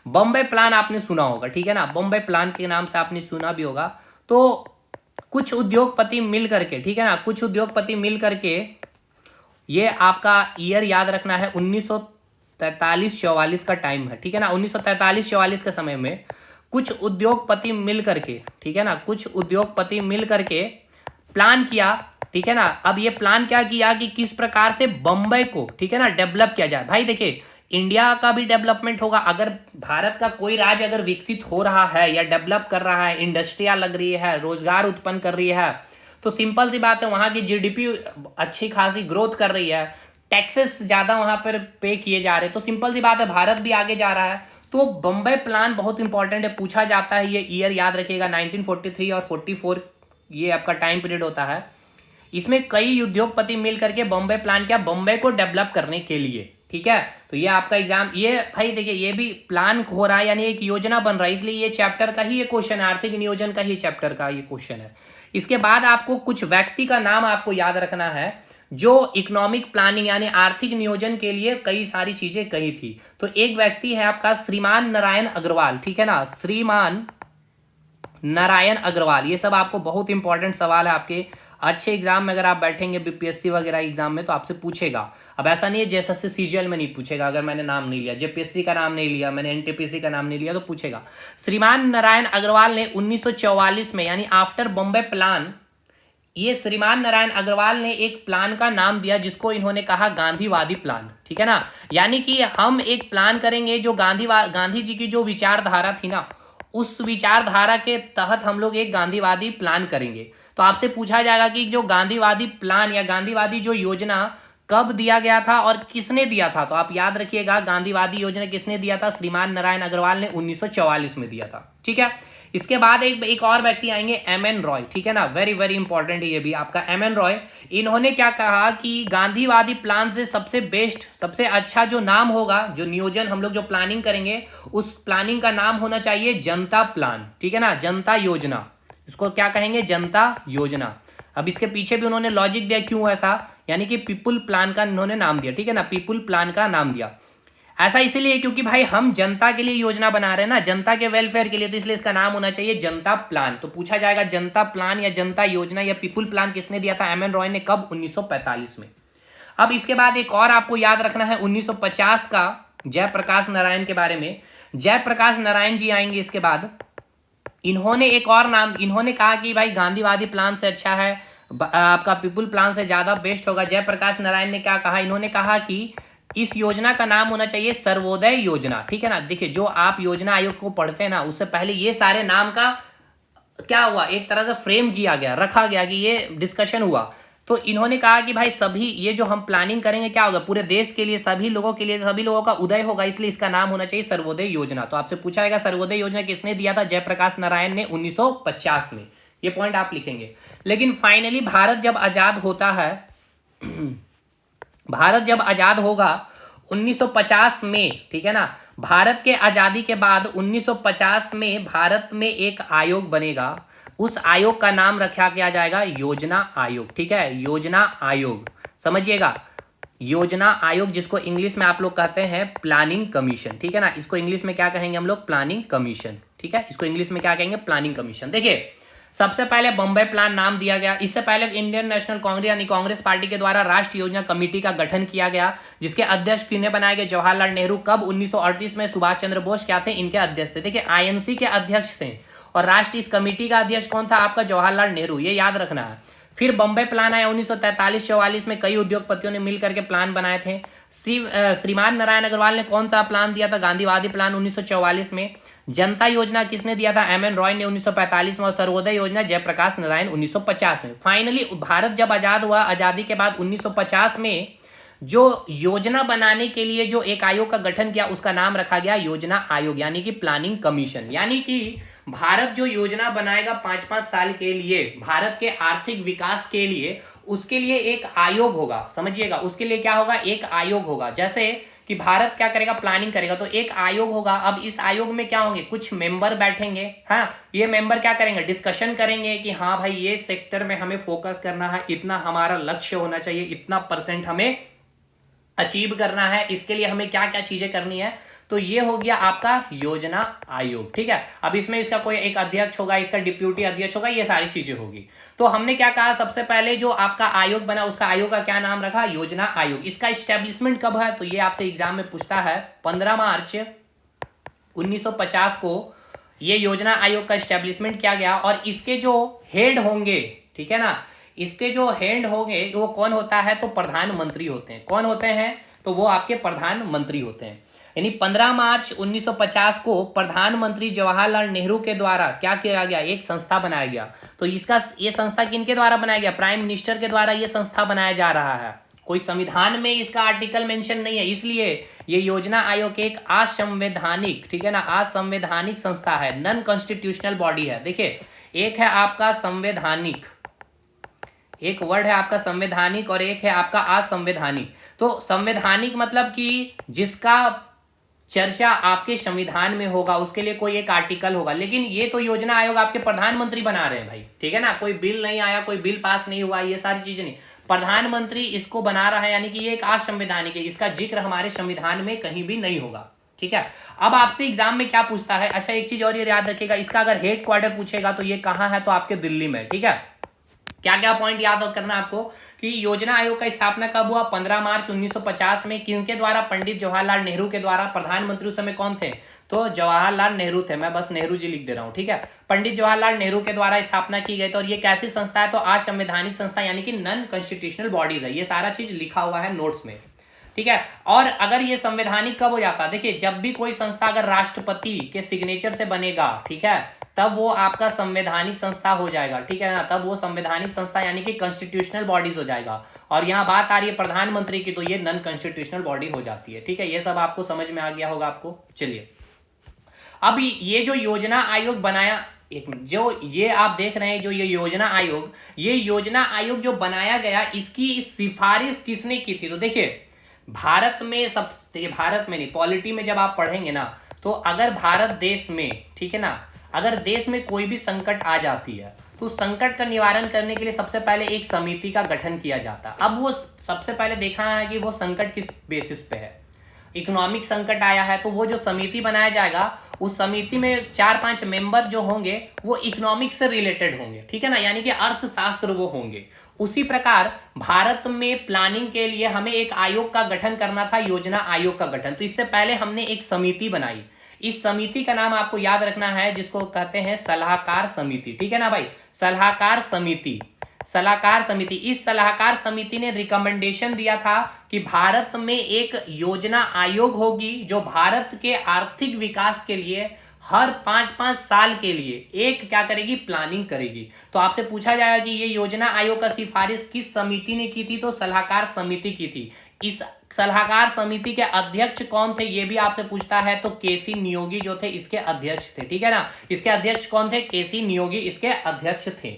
बॉम्बे प्लान आपने सुना होगा, ठीक है ना, बॉम्बे प्लान के नाम से आपने सुना भी होगा। तो कुछ उद्योगपति मिल करके, ठीक है ना, कुछ उद्योगपति मिल करके, ये आपका ईयर याद रखना है 1943-44 का टाइम है, ठीक है ना, 1943-44 के समय में कुछ उद्योगपति मिल करके, ठीक है ना, कुछ उद्योगपति मिल करके प्लान किया, ठीक है ना। अब ये प्लान क्या किया कि किस प्रकार से बम्बई को, ठीक है ना, डेवलप किया जाए। भाई देखिए, इंडिया का भी डेवलपमेंट होगा, अगर भारत का कोई राज्य अगर विकसित हो रहा है या डेवलप कर रहा है, इंडस्ट्रियां लग रही है, रोजगार उत्पन्न कर रही है, तो सिंपल सी बात है वहां की जीडीपी अच्छी खासी ग्रोथ कर रही है, टैक्सेस ज्यादा वहां पर पे किए जा रहे हैं, तो सिंपल सी बात है भारत भी आगे जा रहा है। तो बम्बई प्लान बहुत इंपॉर्टेंट है, पूछा जाता है, ये ईयर याद रखिएगा 1943 और 44 ये आपका टाइम पीरियड होता है। इसमें कई उद्योगपति मिल करके बॉम्बे प्लान किया बॉम्बे को डेवलप करने के लिए, ठीक है। तो ये आपका एग्जाम, ये भाई देखिए ये भी प्लान हो रहा है, यानी एक योजना बन रहा है, इसलिए ये चैप्टर का ही ये क्वेश्चन है, आर्थिक नियोजन का ही चैप्टर का ये क्वेश्चन है। इसके बाद आपको कुछ व्यक्ति का नाम आपको याद रखना है जो इकोनॉमिक प्लानिंग यानी आर्थिक नियोजन के लिए कई सारी चीजें कही थी। तो एक व्यक्ति है आपका श्रीमान नारायण अग्रवाल, ठीक है ना, श्रीमान नारायण अग्रवाल। ये सब आपको बहुत इंपॉर्टेंट सवाल है, आपके अच्छे एग्जाम में अगर आप बैठेंगे बीपीएससी वगैरह एग्जाम में तो आपसे पूछेगा। अब ऐसा नहीं है जैसा से सीजीएल में नहीं पूछेगा, अगर मैंने नाम नहीं लिया, जेपीएससी का नाम नहीं लिया, मैंने एनटीपीसी का नाम नहीं लिया तो पूछेगा। श्रीमान नारायण अग्रवाल ने 1944 में, यानी आफ्टर बॉम्बे प्लान, ये श्रीमान नारायण अग्रवाल ने एक प्लान का नाम दिया जिसको इन्होंने कहा गांधीवादी प्लान, ठीक है ना। यानी कि हम एक प्लान करेंगे जो गांधी जी की जो विचारधारा थी ना, उस विचारधारा के तहत हम लोग एक गांधीवादी प्लान करेंगे। तो आपसे पूछा जाएगा कि जो गांधीवादी प्लान या गांधीवादी जो योजना कब दिया गया था और किसने दिया था, तो आप याद रखिएगा गांधीवादी योजना किसने दिया था, श्रीमान नारायण अग्रवाल ने 1944 में दिया था, ठीक है। इसके बाद एक और व्यक्ति आएंगे, एम.एन. रॉय, ठीक है ना, वेरी वेरी इंपॉर्टेंट है ये भी आपका, एम.एन. रॉय। इन्होंने क्या कहा कि गांधीवादी प्लान से सबसे बेस्ट, सबसे अच्छा जो नाम होगा, जो नियोजन हम लोग जो प्लानिंग करेंगे, उस प्लानिंग का नाम होना चाहिए जनता प्लान, ठीक है ना, जनता योजना। इसको क्या कहेंगे, जनता योजना। अब इसके पीछे भी उन्होंने लॉजिक दिया क्यों ऐसा, यानी कि पीपुल प्लान का उन्होंने नाम दिया, ठीक है ना, पीपुल प्लान का नाम दिया। ऐसा इसलिए क्योंकि भाई हम जनता के लिए योजना बना रहे हैं ना, जनता के वेलफेयर के लिए, तो इसलिए इसका नाम होना चाहिए जनता प्लान। तो पूछा जाएगा जनता प्लान या जनता योजना या पीपुल प्लान किसने दिया था, एम.एन. रॉय ने, कब, 1945 में। अब इसके बाद एक और आपको याद रखना है 1950 का जयप्रकाश नारायण के बारे में। जयप्रकाश नारायण जी आएंगे इसके बाद, इन्होंने एक और नाम, इन्होंने कहा कि भाई गांधीवादी प्लान से अच्छा है, आपका पीपुल प्लान से ज्यादा बेस्ट होगा। जयप्रकाश नारायण ने क्या कहा, इन्होंने कहा कि इस योजना का नाम होना चाहिए सर्वोदय योजना, ठीक है ना। देखिए जो आप योजना आयोग को पढ़ते हैं ना, उससे पहले ये सारे नाम का क्या हुआ, एक तरह से फ्रेम किया गया, रखा गया कि ये डिस्कशन हुआ। तो इन्होंने कहा कि भाई सभी ये जो हम प्लानिंग करेंगे क्या होगा, पूरे देश के लिए, सभी लोगों के लिए, सभी लोगों का उदय होगा, इसलिए इसका नाम होना चाहिए सर्वोदय योजना। तो आपसे पूछा जाएगा सर्वोदय योजना किसने दिया था, जयप्रकाश नारायण ने 1950 में। ये पॉइंट आप लिखेंगे। लेकिन फाइनली भारत जब आजाद होता है, भारत जब आजाद होगा 1950 में, ठीक है ना, भारत के आजादी के बाद 1950 में भारत में एक आयोग बनेगा। उस आयोग का नाम रखा गया जाएगा योजना आयोग, ठीक है, योजना आयोग, समझिएगा, योजना आयोग, जिसको इंग्लिश में आप लोग कहते हैं प्लानिंग कमीशन, ठीक है ना, इसको इंग्लिश में क्या कहेंगे हम लोग, प्लानिंग कमीशन, ठीक है, इसको इंग्लिश में क्या कहेंगे, प्लानिंग कमीशन। देखिए सबसे पहले बम्बई प्लान नाम दिया गया। इससे पहले इंडियन नेशनल कांग्रेस यानी कांग्रेस पार्टी के द्वारा राष्ट्रीय योजना कमेटी का गठन किया गया, जिसके अध्यक्ष किन्हें बनाए गए, जवाहरलाल नेहरू। कब, 1938 में। सुभाष चंद्र बोस क्या थे, इनके अध्यक्ष थे। देखिए आईएनसी के अध्यक्ष थे और राष्ट्रीय इस कमेटी का अध्यक्ष कौन था, आपका जवाहरलाल नेहरू, ये याद रखना है। फिर बम्बई प्लान आया 1943-44 में, कई उद्योगपतियों ने मिलकर के प्लान बनाए थे। श्रीमान नारायण अग्रवाल ने कौन सा प्लान दिया था, गांधीवादी प्लान 1944 में। जनता योजना किसने दिया था, एम एन रॉय ने 1945 में। और सर्वोदय योजना जयप्रकाश नारायण 1950 में। फाइनली भारत जब आजाद हुआ, आजादी के बाद 1950 में जो योजना बनाने के लिए जो एक आयोग का गठन किया, उसका नाम रखा गया योजना आयोग, यानी कि प्लानिंग कमीशन। यानी कि भारत जो योजना बनाएगा 5-5 साल के लिए भारत के आर्थिक विकास के लिए, उसके लिए एक आयोग होगा, समझिएगा, उसके लिए क्या होगा, एक आयोग होगा। जैसे कि भारत क्या करेगा, प्लानिंग करेगा, तो एक आयोग होगा। अब इस आयोग में क्या होंगे, कुछ मेंबर बैठेंगे, हाँ, ये मेंबर क्या करेंगे, डिस्कशन करेंगे कि हाँ भाई ये सेक्टर में हमें फोकस करना है, इतना हमारा लक्ष्य होना चाहिए, इतना % हमें अचीव करना है, इसके लिए हमें क्या क्या चीजें करनी है। तो ये हो गया आपका योजना आयोग, ठीक है। अब इसमें इसका कोई एक अध्यक्ष होगा, इसका डिप्यूटी अध्यक्ष होगा, ये सारी चीजें होगी। तो हमने क्या कहा, सबसे पहले जो आपका आयोग बना, उसका आयोग का क्या नाम रखा, योजना आयोग। इसका इस्टेब्लिशमेंट कब है, तो ये आपसे एग्जाम में पूछता है। 15 मार्च 1950 को ये योजना आयोग का इस्टेब्लिशमेंट किया गया। और इसके जो हेड होंगे, ठीक है ना, इसके जो हेड होंगे वो कौन होता है, तो प्रधानमंत्री होते हैं। कौन होते हैं, तो वो आपके प्रधानमंत्री होते हैं। यानी 15 मार्च 1950 को प्रधानमंत्री जवाहरलाल नेहरू के द्वारा क्या किया गया, एक संस्था बनाया गया। तो इसका ये संस्था किनके द्वारा बनाया गया, प्राइम मिनिस्टर के द्वारा ये संस्था बनाया जा रहा है। कोई संविधान में इसका आर्टिकल मेंशन नहीं है, इसलिए ये योजना आयोग एक असंवैधानिक, ठीक है ना, असंवैधानिक संस्था है, नॉन कॉन्स्टिट्यूशनल बॉडी है। देखिए एक है आपका संवैधानिक, एक वर्ड है आपका संवैधानिक, और एक है आपका असंवैधानिक। तो संवैधानिक मतलब कि जिसका चर्चा आपके संविधान में होगा, उसके लिए कोई एक आर्टिकल होगा। लेकिन ये तो योजना आयोग आपके प्रधानमंत्री बना रहे हैं भाई, ठीक है ना, कोई बिल नहीं आया, कोई बिल पास नहीं हुआ, ये सारी चीजें नहीं, प्रधानमंत्री इसको बना रहा है, यानी कि ये एक असंवैधानिक है, इसका जिक्र हमारे संविधान में कहीं भी नहीं होगा, ठीक है। अब आपसे एग्जाम में क्या पूछता है, अच्छा एक चीज और ये याद रखिएगा, इसका अगर हेड क्वार्टर पूछेगा तो ये कहाँ है, तो आपके दिल्ली में, ठीक है। क्या क्या पॉइंट याद करना आपको कि योजना आयोग का स्थापना कब हुआ, 15 मार्च 1950 में। किनके द्वारा, पंडित जवाहरलाल नेहरू के द्वारा। प्रधानमंत्री उस समय कौन थे, तो जवाहरलाल नेहरू थे, मैं बस नेहरू जी लिख दे रहा हूं, ठीक है। पंडित जवाहरलाल नेहरू के द्वारा स्थापना की गई। तो और ये कैसी संस्था है, तो असंवैधानिक संस्था, यानी कि नॉन कॉन्स्टिट्यूशनल बॉडीज है। ये सारा चीज लिखा हुआ है नोट्स में, ठीक है। और अगर ये संवैधानिक कब हो जाता है, देखिए जब भी कोई संस्था अगर राष्ट्रपति के सिग्नेचर से बनेगा, ठीक है, तब वो आपका संवैधानिक संस्था हो जाएगा, ठीक है ना, तब वो संवैधानिक संस्था यानी कि कॉन्स्टिट्यूशनल बॉडीज हो जाएगा। और यहाँ बात आ रही है प्रधानमंत्री की, तो ये नॉन कॉन्स्टिट्यूशनल बॉडी हो जाती है, ठीक है। ये सब आपको समझ में आ गया होगा आपको। चलिए अब ये जो योजना आयोग बनाया, एक मिनट, जो ये आप देख रहे हैं, जो ये योजना आयोग जो बनाया गया, इसकी सिफारिश किसने की थी, तो देखिए भारत में सब, देखिए भारत में नहीं, पॉलिटी में जब आप पढ़ेंगे ना, तो अगर भारत देश में, ठीक है ना, अगर देश में कोई भी संकट आ जाती है, तो संकट का निवारण करने के लिए सबसे पहले एक समिति का गठन किया जाता है। अब वो सबसे पहले देखा है कि वो संकट किस बेसिस पे है। इकोनॉमिक संकट आया है, तो वो जो समिति बनाया जाएगा, उस समिति में 4-5 मेंबर जो होंगे वो इकोनॉमिक्स से रिलेटेड होंगे, ठीक है ना, यानी कि अर्थशास्त्र वो होंगे। उसी प्रकार भारत में प्लानिंग के लिए हमें एक आयोग का गठन करना था, योजना आयोग का गठन। तो इससे पहले हमने एक समिति बनाई। इस समिति का नाम आपको याद रखना है, जिसको कहते हैं सलाहकार समिति, ठीक है ना भाई, सलाहकार समिति। इस सलाहकार समिति ने रिकमेंडेशन दिया था कि भारत में एक योजना आयोग होगी, जो भारत के आर्थिक विकास के लिए हर 5-5 साल के लिए एक क्या करेगी, प्लानिंग करेगी। तो आपसे पूछा जाएगा कि ये योजना आयोग का सिफारिश किस समिति ने की थी, तो सलाहकार समिति की थी। इस सलाहकार समिति के अध्यक्ष कौन थे, ये भी आपसे पूछता है, तो केसी नियोगी जो थे इसके अध्यक्ष थे, ठीक है ना। इसके अध्यक्ष कौन थे, केसी नियोगी इसके अध्यक्ष थे।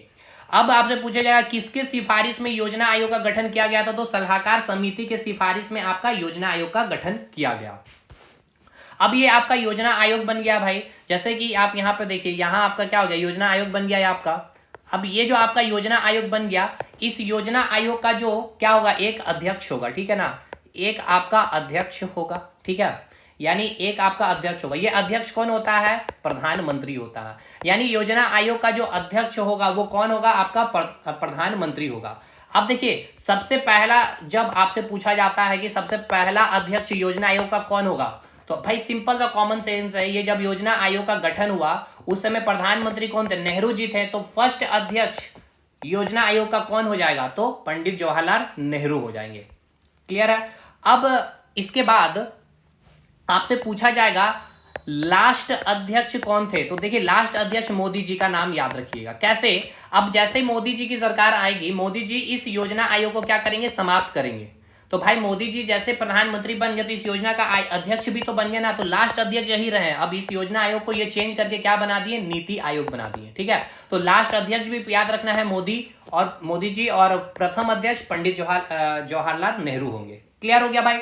अब आपसे पूछा जाएगा किसके सिफारिश में योजना आयोग का गठन किया गया था, तो सलाहकार समिति के सिफारिश में आपका योजना आयोग का गठन किया गया। अब ये आपका योजना आयोग बन गया भाई, जैसे कि आप यहाँ पे देखिए, यहाँ आपका क्या हो गया, योजना आयोग बन गया है आपका। अब ये जो आपका योजना आयोग बन गया, इस योजना आयोग का जो क्या होगा, एक अध्यक्ष होगा, ठीक है ना, एक आपका अध्यक्ष होगा, ठीक है, यानी एक आपका अध्यक्ष होगा। ये अध्यक्ष कौन होता है, प्रधानमंत्री होता है। यानी योजना आयोग का जो अध्यक्ष होगा वो कौन होगा, आपका प्रधानमंत्री होगा। अब देखिए, सबसे पहला जब आपसे पूछा जाता है कि सबसे पहला अध्यक्ष योजना आयोग का कौन होगा, तो भाई सिंपल सा कॉमन सेंस है, ये जब योजना आयोग का गठन हुआ उस समय प्रधानमंत्री कौन थे, नेहरू जी थे। तो फर्स्ट अध्यक्ष योजना आयोग का कौन हो जाएगा, तो पंडित जवाहरलाल नेहरू हो जाएंगे। क्लियर है। अब इसके बाद आपसे पूछा जाएगा लास्ट अध्यक्ष कौन थे, तो देखिए लास्ट अध्यक्ष मोदी जी का नाम याद रखिएगा। कैसे, अब जैसे मोदी जी की सरकार आएगी, मोदी जी इस योजना आयोग को क्या करेंगे, समाप्त करेंगे। तो भाई मोदी जी जैसे प्रधानमंत्री बन गए तो इस योजना का अध्यक्ष भी तो बन गया ना, तो लास्ट अध्यक्ष यही रहे। अब इस योजना आयोग को ये चेंज करके क्या बना दिए, नीति आयोग बना दिए, ठीक है। तो लास्ट अध्यक्ष भी याद रखना है मोदी जी, और प्रथम अध्यक्ष पंडित जवाहरलाल नेहरू होंगे। क्लियर हो गया भाई।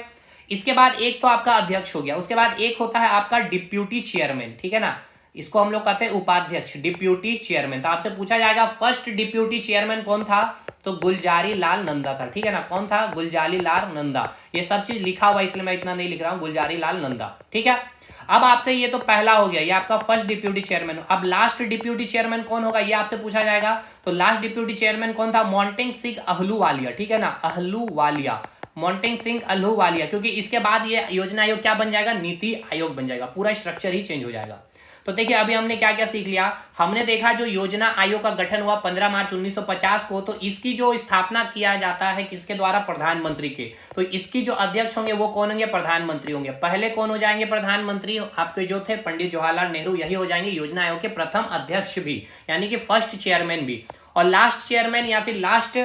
इसके बाद एक तो आपका अध्यक्ष हो गया, उसके बाद एक होता है आपका डिप्यूटी चेयरमैन, ठीक है ना, इसको हम लोग कहते हैं उपाध्यक्ष, डिप्यूटी चेयरमैन। तो आपसे पूछा जाएगा फर्स्ट डिप्यूटी चेयरमैन कौन था, तो गुलजारी लाल नंदा था, ठीक है ना, कौन था, गुलजारी लाल नंदा। ये सब चीज लिखा हुआ इसलिए मैं इतना नहीं लिख रहा हूं, गुलजारी लाल नंदा, ठीक है। अब आपसे ये तो पहला हो गया, ये आपका फर्स्ट डिप्यूटी चेयरमैन। अब लास्ट डिप्यूटी चेयरमैन कौन होगा, ये आपसे पूछा जाएगा। तो लास्ट डिप्यूटी चेयरमैन कौन था, मोंटेक सिंह अहलूवालिया, ठीक है ना, अहलूवालिया, मोंटेक सिंह अहलूवालिया, क्योंकि इसके बाद ये योजना आयोग क्या बन जाएगा, नीति आयोग बन जाएगा, पूरा स्ट्रक्चर ही चेंज हो जाएगा। तो देखिए अभी हमने क्या क्या सीख लिया, हमने देखा जो योजना आयोग का गठन हुआ 15 मार्च 1950 को, तो इसकी जो स्थापना किया जाता है किसके द्वारा, प्रधानमंत्री के। तो इसकी जो अध्यक्ष होंगे वो कौन होंगे, प्रधानमंत्री होंगे। पहले कौन हो जाएंगे प्रधानमंत्री, आपके जो थे पंडित जवाहरलाल नेहरू, यही हो जाएंगे योजना आयोग के प्रथम अध्यक्ष भी, यानी कि फर्स्ट चेयरमैन भी। और लास्ट चेयरमैन या फिर लास्ट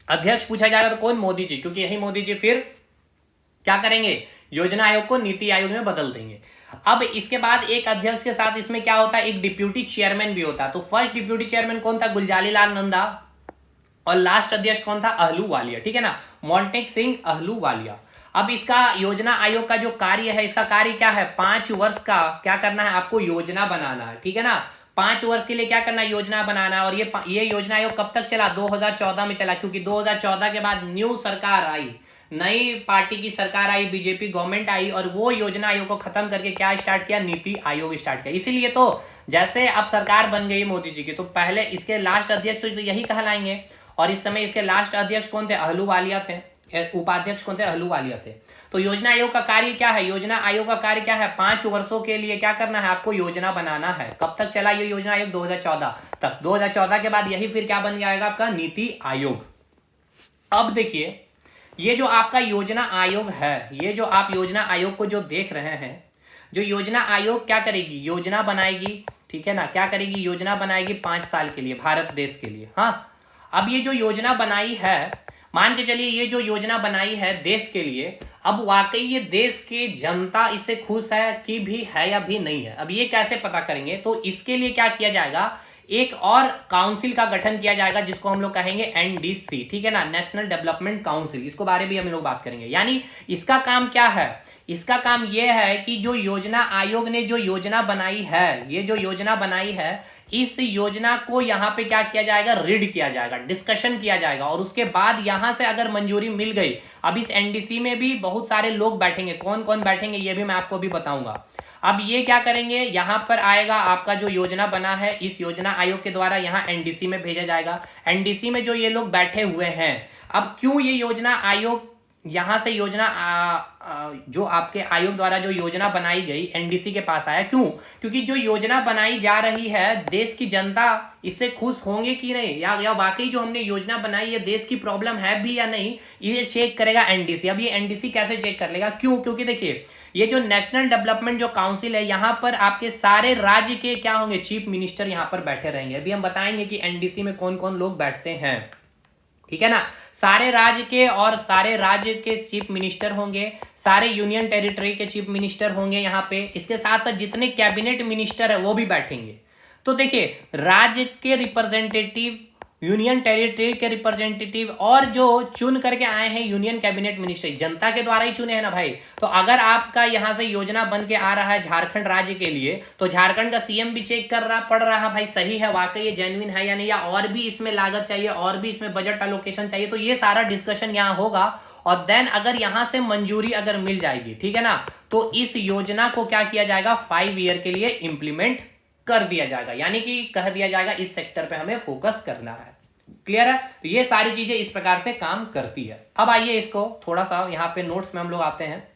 अध्यक्ष पूछा जाएगा तो कौन, मोदी जी, क्योंकि यही मोदी जी फिर क्या करेंगे, योजना आयोग को नीति आयोग में बदल देंगे। अब इसके बाद एक अध्यक्ष के साथ इसमें क्या होता है, एक डिप्यूटी चेयरमैन भी होता है। तो फर्स्ट डिप्यूटी चेयरमैन कौन था, गुलजारी लाल नंदा, और लास्ट अध्यक्ष कौन था, अहलूवालिया, ठीक है ना, मोंटेक सिंह अहलूवालिया। अब इसका योजना आयोग का जो कार्य है, इसका कार्य क्या है, 5 वर्ष का क्या करना है, आपको योजना बनाना है, ठीक है ना, 5 वर्ष के लिए क्या करना है, योजना बनाना। और ये योजना आयोग कब तक चला, 2014 में चला, क्योंकि 2014 के बाद न्यू सरकार आई, नई पार्टी की सरकार आई, बीजेपी गवर्नमेंट आई, और वो योजना आयोग को खत्म करके क्या स्टार्ट किया, नीति आयोग स्टार्ट किया। इसीलिए तो जैसे अब सरकार बन गई मोदी जी की, तो पहले इसके लास्ट अध्यक्ष तो यही कहलाएंगे, और इस समय इसके लास्ट अध्यक्ष कौन थे, अहलूवालिया थे, उपाध्यक्ष कौन थे, अहलूवालिया थे। तो योजना आयोग का कार्य क्या है, योजना आयोग का कार्य क्या है, 5 वर्षों के लिए क्या करना है, आपको योजना बनाना है। कब तक चला ये योजना आयोग, 2014 तक। 2014 के बाद यही फिर क्या बन जाएगा, आपका नीति आयोग। अब देखिए ये जो आपका योजना आयोग है, ये जो आप योजना आयोग को जो देख रहे हैं, जो योजना आयोग क्या करेगी, योजना बनाएगी, ठीक है ना, क्या करेगी, योजना बनाएगी 5 साल के लिए भारत देश के लिए। हाँ, अब ये जो योजना बनाई है, मान के चलिए ये जो योजना बनाई है देश के लिए, अब वाकई ये देश की जनता इससे खुश है कि भी है या भी नहीं है, अब ये कैसे पता करेंगे, तो इसके लिए क्या किया जाएगा, एक और काउंसिल का गठन किया जाएगा जिसको हम लोग कहेंगे एनडीसी, ठीक है ना, नेशनल डेवलपमेंट काउंसिल, इसको बारे में भी हम लोग बात करेंगे। यानी इसका काम क्या है, इसका काम यह है कि जो योजना आयोग ने जो योजना बनाई है, ये जो योजना बनाई है, इस योजना को यहाँ पे क्या किया जाएगा, रीड किया जाएगा, डिस्कशन किया जाएगा, और उसके बाद यहाँ से अगर मंजूरी मिल गई, अब इस एनडीसी में भी बहुत सारे लोग बैठेंगे, कौन कौन बैठेंगे ये भी मैं आपको भी बताऊंगा। अब ये क्या करेंगे, यहाँ पर आएगा आपका जो योजना बना है, इस योजना आयोग के द्वारा यहाँ एनडीसी में भेजा जाएगा। एनडीसी में जो ये लोग बैठे हुए हैं, अब क्यों ये योजना आयोग यहाँ से योजना जो आपके आयोग द्वारा जो योजना बनाई गई एनडीसी के पास आया, क्यों, क्योंकि जो योजना बनाई जा रही है देश की जनता इससे खुश होंगे कि नहीं, या वाकई जो हमने योजना बनाई है देश की प्रॉब्लम है भी या नहीं, ये चेक करेगा एनडीसी। अब ये एनडीसी कैसे चेक कर लेगा, क्यों, क्योंकि देखिए ये जो नेशनल डेवलपमेंट जो काउंसिल है, यहाँ पर आपके सारे राज्य के क्या होंगे, चीफ मिनिस्टर यहाँ पर बैठे रहेंगे। अभी हम बताएंगे कि एनडीसी में कौन कौन लोग बैठते हैं, ठीक है ना, सारे राज्य के, और सारे राज्य के चीफ मिनिस्टर होंगे, सारे यूनियन टेरिटरी के चीफ मिनिस्टर होंगे यहाँ पे, इसके साथ साथ जितने कैबिनेट मिनिस्टर है वो भी बैठेंगे। तो देखिए राज्य के रिप्रेजेंटेटिव यूनियन टेरिटरी के रिप्रेजेंटेटिव और जो चुन करके आए हैं यूनियन कैबिनेट मिनिस्टर, जनता के द्वारा ही चुने हैं ना भाई। तो अगर आपका यहां से योजना बन के आ रहा है झारखंड राज्य के लिए, तो झारखंड का सीएम भी चेक कर रहा पड़ रहा भाई सही है वाकई ये जेन्युइन है या नहीं, या और भी इसमें लागत चाहिए, और भी इसमें बजट एलोकेशन चाहिए। तो ये सारा डिस्कशन यहाँ होगा, और देन अगर यहां से मंजूरी अगर मिल जाएगी, ठीक है ना, तो इस योजना को क्या किया जाएगा, 5 ईयर के लिए इंप्लीमेंट कर दिया जाएगा, यानी कि कह दिया जाएगा इस सेक्टर पे हमें फोकस करना है। क्लियर है? तो ये सारी चीजें इस प्रकार से काम करती है। अब आइए इसको थोड़ा सा यहां पे नोट्स में हम लोग आते हैं।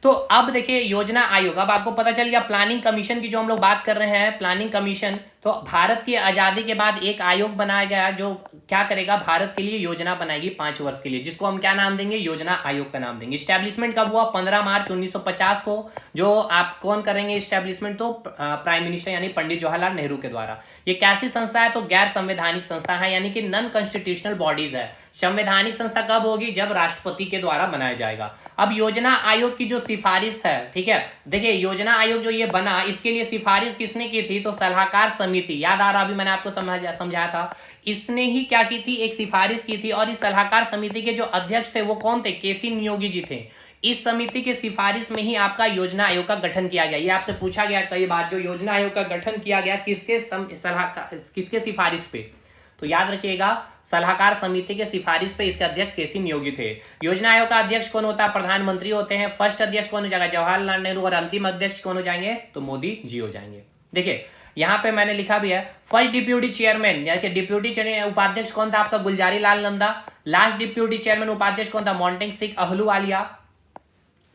तो अब देखिए योजना आयोग, अब आपको पता चल गया प्लानिंग कमीशन की जो हम लोग बात कर रहे हैं, प्लानिंग कमीशन। तो भारत की आजादी के बाद एक आयोग बनाया गया जो क्या करेगा, भारत के लिए योजना बनाएगी 5 वर्ष के लिए, जिसको हम क्या नाम देंगे, योजना आयोग का नाम देंगे। स्टैब्लिशमेंट कब हुआ, 15 मार्च 1950 को। जो आप कौन करेंगे स्टैब्लिशमेंट, तो प्राइम मिनिस्टर यानी पंडित जवाहरलाल नेहरू के द्वारा। ये कैसी संस्था है, तो गैर संवैधानिक संस्था है, यानी कि नॉन कॉन्स्टिट्यूशनल बॉडीज है। संवैधानिक संस्था कब होगी, जब राष्ट्रपति के द्वारा बनाया जाएगा। अब योजना आयोग की जो सिफारिश है, ठीक है, देखिए योजना आयोग जो ये बना, इसके लिए सिफारिश किसने की थी, तो सलाहकार समिति, याद आ रहा, अभी मैंने आपको समझाया था, इसने ही क्या की थी, एक सिफारिश की थी। और इस सलाहकार समिति के जो अध्यक्ष थे वो कौन थे, केसी नियोगी जी थे। इस समिति के सिफारिश में ही आपका योजना आयोग का गठन किया गया। ये आपसे पूछा गया कई बार, जो योजना आयोग का गठन किया गया किसके सिफारिश पे, तो याद रखिएगा सलाहकार समिति के सिफारिश पे इसके अध्यक्ष केसी नियोगी थे। योजना आयोग का अध्यक्ष कौन होता है, प्रधानमंत्री होते हैं। फर्स्ट अध्यक्ष कौन हो जाएगा, जवाहरलाल नेहरू, और अंतिम अध्यक्ष कौन हो जाएंगे, तो मोदी जी हो जाएंगे। देखिए यहाँ पे मैंने लिखा भी है, फर्स्ट डिप्यूटी चेयरमैन यानी कि डिप्यूटी उपाध्यक्ष कौन था आपका, Gulzari Lal Nanda. Last deputy chairman उपाध्यक्ष कौन था, मोंटेक सिंह अहलूवालिया।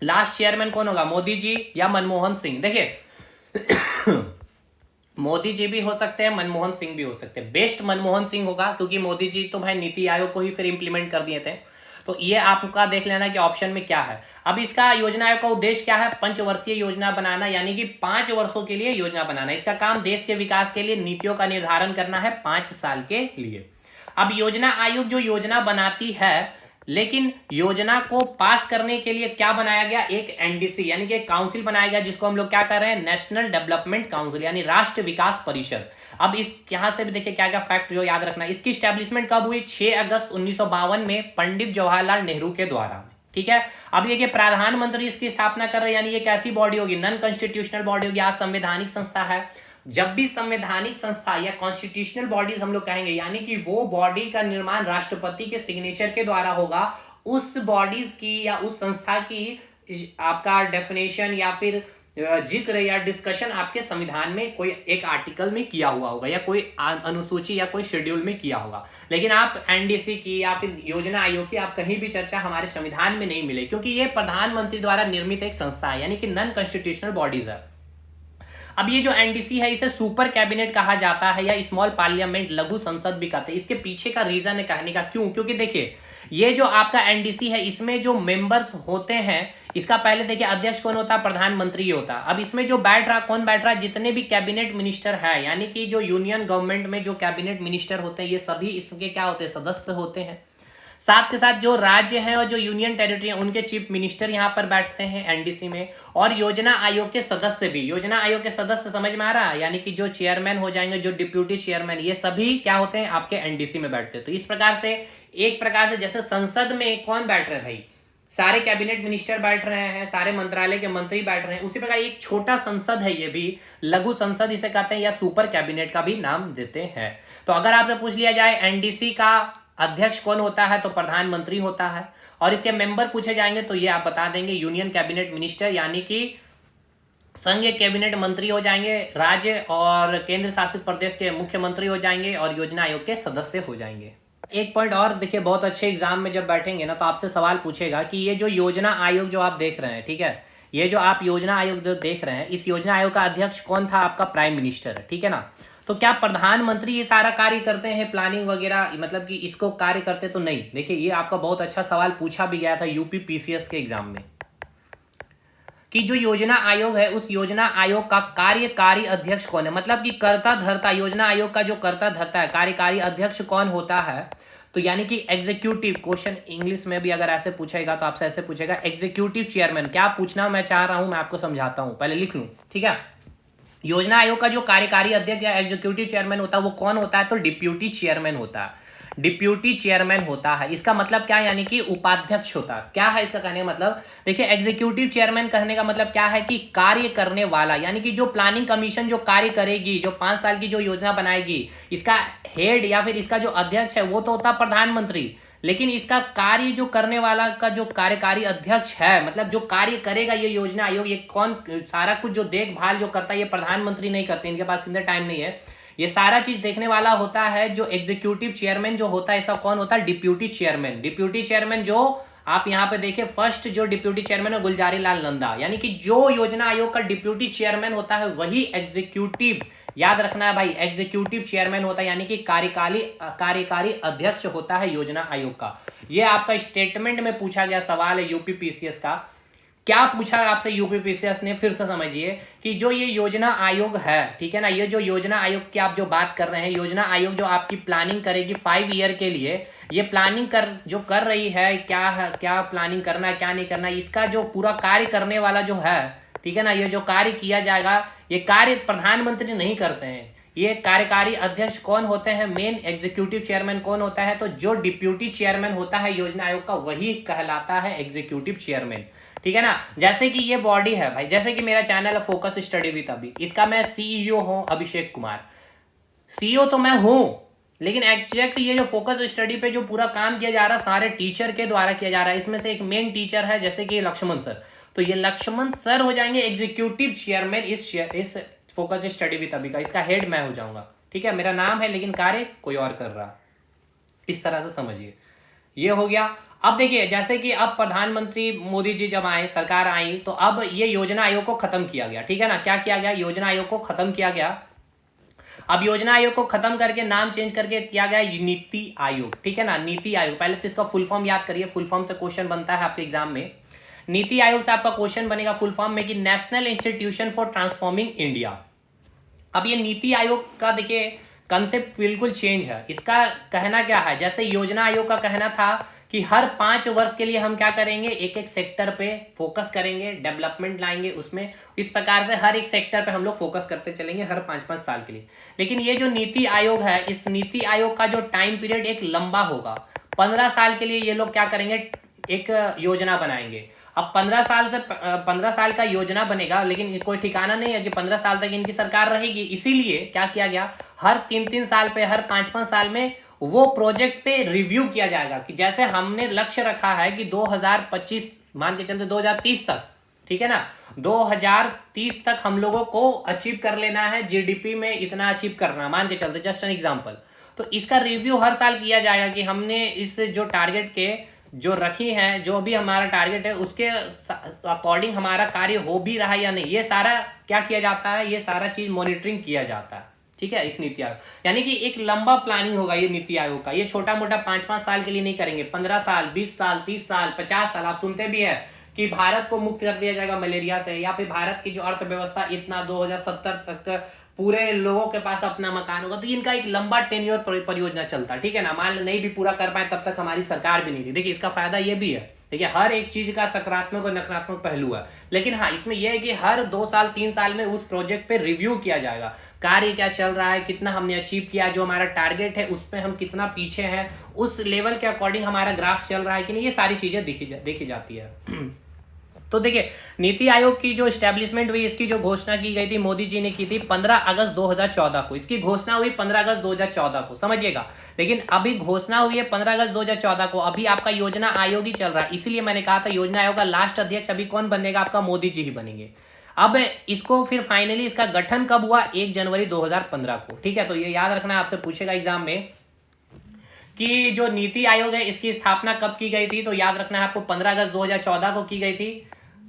लास्ट चेयरमैन कौन होगा, मोदी जी या मनमोहन सिंह। देखिए मोदी जी भी हो सकते हैं, मनमोहन सिंह भी हो सकते हैं। बेस्ट मनमोहन सिंह होगा, क्योंकि मोदी जी तो भाई नीति आयोग को ही फिर इंप्लीमेंट कर दिए थे। तो ये आपका देख लेना कि ऑप्शन में क्या है। अब इसका योजना आयोग का उद्देश्य क्या है, पंचवर्षीय योजना बनाना, यानी कि 5 वर्षों के लिए योजना बनाना। इसका काम देश के विकास के लिए नीतियों का निर्धारण करना है 5 साल के लिए। अब योजना आयोग जो योजना बनाती है, लेकिन योजना को पास करने के लिए क्या बनाया गया, एक एनडीसी यानी कि एक काउंसिल बनाया गया, जिसको हम लोग क्या कर रहे हैं, नेशनल डेवलपमेंट काउंसिल यानी राष्ट्र विकास परिषद। अब इस यहां से भी देखिए क्या क्या फैक्ट जो याद रखना है। इसकी स्टैब्लिशमेंट कब हुई, 6 अगस्त 1952 में पंडित जवाहरलाल नेहरू के द्वारा, ठीक है। अब देखिए प्रधानमंत्री इसकी स्थापना कर रहे हैं, यानी ये कैसी बॉडी होगी, नॉन कॉन्स्टिट्यूशनल बॉडी होगी, आज संवैधानिक संस्था है। जब भी संवैधानिक संस्था या कॉन्स्टिट्यूशनल बॉडीज हम लोग कहेंगे, यानी कि वो बॉडी का निर्माण राष्ट्रपति के सिग्नेचर के द्वारा होगा, उस बॉडीज की या उस संस्था की आपका डेफिनेशन या फिर जिक्र या डिस्कशन आपके संविधान में कोई एक आर्टिकल में किया हुआ होगा, या कोई अनुसूची या कोई शेड्यूल में किया होगा। लेकिन आप एनडीसी की या फिर योजना आयोग की आप कहीं भी चर्चा हमारे संविधान में नहीं मिले, क्योंकि ये प्रधानमंत्री द्वारा निर्मित एक संस्था है, यानी कि नॉन कॉन्स्टिट्यूशनल बॉडीज है। अब ये जो एनडीसी है, इसे सुपर कैबिनेट कहा जाता है या स्मॉल पार्लियामेंट, लघु संसद भी कहते हैं। इसके पीछे का रीजन है कहने का क्यों, क्योंकि देखिए ये जो आपका एनडीसी है, इसमें जो मेंबर्स होते हैं, इसका पहले देखिए अध्यक्ष कौन होता है, प्रधानमंत्री होता है। अब इसमें जो बैठ रहा, कौन बैठ रहा है, जितने भी कैबिनेट मिनिस्टर है, यानी कि जो यूनियन गवर्नमेंट में जो कैबिनेट मिनिस्टर होते हैं, ये सभी इसके क्या होते हैं, सदस्य होते हैं। साथ के साथ जो राज्य हैं और जो यूनियन टेरिटरी हैं, उनके चीफ मिनिस्टर यहाँ पर बैठते हैं एनडीसी में। और योजना आयोग के सदस्य भी, योजना आयोग के सदस्य समझ में आ रहा है, यानी कि जो चेयरमैन हो जाएंगे, जो डिप्यूटी चेयरमैन, ये सभी क्या होते हैं, आपके एनडीसी में बैठते हैं। तो इस प्रकार से एक प्रकार से जैसे संसद में कौन बैठ रहे हैं भाई, सारे कैबिनेट मिनिस्टर बैठ रहे हैं, सारे मंत्रालय के मंत्री बैठ रहे हैं, उसी प्रकार एक छोटा संसद है, ये भी लघु संसद इसे कहते हैं, या सुपर कैबिनेट का भी नाम देते हैं। तो अगर आपसे पूछ लिया जाए एनडीसी का अध्यक्ष कौन होता है, तो प्रधानमंत्री होता है। और इसके मेंबर पूछे जाएंगे तो ये आप बता देंगे, यूनियन कैबिनेट मिनिस्टर यानी कि संघीय कैबिनेट मंत्री हो जाएंगे, राज्य और केंद्र शासित प्रदेश के मुख्यमंत्री हो जाएंगे, और योजना आयोग के सदस्य हो जाएंगे। एक पॉइंट और देखिए, बहुत अच्छे एग्जाम में जब बैठेंगे ना, तो आपसे सवाल पूछेगा कि ये जो योजना आयोग जो आप देख रहे हैं, ठीक है, ये जो आप योजना आयोग जो देख रहे हैं, इस योजना आयोग का अध्यक्ष कौन था, आपका प्राइम मिनिस्टर, ठीक है ना। तो क्या प्रधानमंत्री ये सारा कार्य करते हैं, प्लानिंग वगैरह, मतलब कि इसको कार्य करते तो नहीं। देखिए ये आपका बहुत अच्छा सवाल पूछा भी गया था यूपी पीसीएस के एग्जाम में, कि जो योजना आयोग है, उस योजना आयोग का कार्यकारी अध्यक्ष कौन है, मतलब कि कर्ता धर्ता, योजना आयोग का जो कर्ता धर्ता है, कार्यकारी अध्यक्ष कौन होता है। तो यानी कि एग्जीक्यूटिव, क्वेश्चन इंग्लिश में भी अगर ऐसे पूछेगा तो आपसे ऐसे पूछेगा, एग्जीक्यूटिव चेयरमैन। क्या पूछना मैं चाह रहा हूं, मैं आपको समझाता हूं, पहले लिख लूं, ठीक है। योजना आयोग का जो कार्यकारी अध्यक्ष या एग्जीक्यूटिव चेयरमैन होता है वो कौन होता है, तो डिप्यूटी चेयरमैन होता है। डिप्यूटी चेयरमैन होता है, इसका मतलब क्या है, यानी कि उपाध्यक्ष होता है। क्या है इसका कहने का मतलब, देखिए एग्जीक्यूटिव चेयरमैन कहने का मतलब क्या है कि कार्य करने वाला, यानी कि जो प्लानिंग कमीशन जो कार्य करेगी, जो 5 साल की जो योजना बनाएगी, इसका हेड या फिर इसका जो अध्यक्ष है वो तो होता है प्रधानमंत्री, लेकिन इसका कार्य जो करने वाला का जो कार्यकारी अध्यक्ष है, मतलब जो कार्य करेगा ये योजना आयोग, ये कौन सारा कुछ जो देखभाल जो करता है, ये प्रधानमंत्री नहीं करते, इनके पास इतना टाइम नहीं है, ये सारा चीज देखने वाला होता है जो एग्जीक्यूटिव चेयरमैन जो होता है, इसका कौन होता है, डिप्यूटी चेयरमैन। डिप्यूटी चेयरमैन जो आप यहाँ पे देखिए, फर्स्ट जो डिप्यूटी चेयरमैन है गुलजारी लाल नंदा, यानी कि जो योजना आयोग का डिप्यूटी चेयरमैन होता है वही एग्जीक्यूटिव, याद रखना है भाई, एग्जीक्यूटिव चेयरमैन होता है, यानी कि कार्यकारी अध्यक्ष होता है योजना आयोग का। ये आपका स्टेटमेंट में पूछा गया सवाल है यूपी पीसीएस का। क्या पूछा आपसे यूपी पीसीएस ने, फिर से समझिए कि जो ये योजना आयोग है, ठीक है ना, ये जो योजना आयोग की आप जो बात कर रहे हैं, योजना आयोग जो आपकी प्लानिंग करेगी 5 ईयर के लिए, ये प्लानिंग कर रही है, क्या प्लानिंग करना है क्या नहीं करना, इसका जो पूरा कार्य करने वाला जो है, ठीक है ना, ये जो कार्य किया जाएगा, ये कार्य प्रधानमंत्री नहीं करते हैं, ये कार्यकारी अध्यक्ष कौन होते हैं, मेन एग्जीक्यूटिव चेयरमैन कौन होता है, तो जो डिप्यूटी चेयरमैन होता है योजना आयोग का वही कहलाता है एग्जीक्यूटिव चेयरमैन, ठीक है ना। जैसे कि ये बॉडी है भाई, जैसे कि मेरा चैनल है फोकस स्टडी विद अभी, इसका मैं सीईओ हूं अभिषेक कुमार, सीईओ तो मैं हूं, लेकिन एग्जैक्ट ये जो फोकस स्टडी पे जो पूरा काम किया जा रहा है सारे टीचर के द्वारा किया जा रहा है, इसमें से एक मेन टीचर है जैसे कि लक्ष्मण सर, तो ये लक्ष्मण सर हो जाएंगे एग्जीक्यूटिव चेयरमैन इस फोकस स्टडी विद अभी का, इसका हेड मैं हो जाऊंगा, ठीक है, मेरा नाम है लेकिन कार्य कोई और कर रहा, इस तरह से समझिए, ये हो गया। अब देखिए जैसे कि अब प्रधानमंत्री मोदी जी जब आए, सरकार आई, तो अब ये योजना आयोग को खत्म किया गया, ठीक है ना, क्या किया गया, योजना आयोग को खत्म किया गया। अब योजना आयोग को खत्म करके नाम चेंज करके किया गया नीति आयोग, ठीक है ना, नीति आयोग। पहले तो इसका फुल फॉर्म याद करिए, फुल फॉर्म से क्वेश्चन बनता है आपके एग्जाम में। नीति आयोग से आपका क्वेश्चन बनेगा फुल फॉर्म में कि national institution for transforming India. अब ये नीति आयोग का देखिए कंसेप्ट बिल्कुल चेंज है, इसका कहना क्या है, जैसे योजना आयोग का कहना था कि हर 5 वर्ष के लिए हम क्या करेंगे, एक एक सेक्टर पे फोकस करेंगे, डेवलपमेंट लाएंगे उसमें, इस प्रकार से हर एक सेक्टर पे हम लोग फोकस करते चलेंगे हर 5-5 साल के लिए। लेकिन ये जो नीति आयोग है, इस नीति आयोग का जो टाइम पीरियड एक लंबा होगा, 15 साल के लिए ये लोग क्या करेंगे, एक योजना बनाएंगे। अब 15 साल का योजना बनेगा, लेकिन कोई ठिकाना नहीं है कि 15 साल तक इनकी सरकार रहेगी, इसीलिए क्या किया गया, हर 3-3 साल पे, हर 5-5 साल में वो प्रोजेक्ट पे रिव्यू किया जाएगा, कि जैसे हमने लक्ष्य रखा है कि 2025 मान के चलते 2030 तक, ठीक है ना, 2030 तक हम लोगों को अचीव कर लेना है, जीडीपी में इतना अचीव करना, मान के चलते, जस्ट एन एग्जांपल। तो इसका रिव्यू हर साल किया जाएगा कि हमने इस जो टारगेट के जो रखी है, जो भी हमारा टारगेट है उसके अकॉर्डिंग हमारा कार्य हो भी रहा है या नहीं, ये सारा क्या किया जाता है, ये सारा चीज मॉनिटरिंग किया जाता है, ठीक है, इस नीति आयोग, यानी कि एक लंबा प्लानिंग होगा ये नीति आयोग का, ये छोटा मोटा 5-5 साल के लिए नहीं करेंगे, 15 साल, 20 साल, 30 साल, 50 साल। आप सुनते भी है कि भारत को मुक्त कर दिया जाएगा मलेरिया से, या फिर भारत की जो अर्थव्यवस्था इतना 2070 तक पूरे लोगों के पास अपना मकान होगा, तो इनका एक लंबा टेन्योर परियोजना चलता है, ठीक है ना, मान नहीं भी पूरा कर पाए तब तक हमारी सरकार भी नहीं थी। देखिए इसका फायदा ये भी है, देखिए हर एक चीज का सकारात्मक और नकारात्मक पहलू है, लेकिन हाँ इसमें यह है कि हर 2 साल 3 साल में उस प्रोजेक्ट पे रिव्यू किया जाएगा, कार्य क्या चल रहा है, कितना हमने अचीव किया, जो हमारा टारगेट है उस पर हम कितना पीछे हैं, उस लेवल के अकॉर्डिंग हमारा ग्राफ चल रहा है कि नहीं, ये सारी चीजें देखी जाती है। तो देखिए नीति आयोग की जो एस्टेब्लिशमेंट हुई, इसकी जो घोषणा की गई थी, मोदी जी ने की थी 15 अगस्त 2014 को, इसकी घोषणा हुई 15 अगस्त 2014 को, समझिएगा। लेकिन अभी घोषणा हुई है 15 अगस्त 2014 को, अभी आपका योजना आयोग ही चल रहा है, इसीलिए मैंने कहा था योजना आयोग का लास्ट अध्यक्ष अभी कौन बनेगा, आपका मोदी जी ही बनेंगे। अब इसको फिर फाइनली इसका गठन कब हुआ, 1 जनवरी 2015 को, ठीक है। तो ये याद रखना, आपसे पूछेगा एग्जाम में कि जो नीति आयोग है इसकी स्थापना कब की गई थी, तो याद रखना है आपको 15 अगस्त 2014 को की गई थी,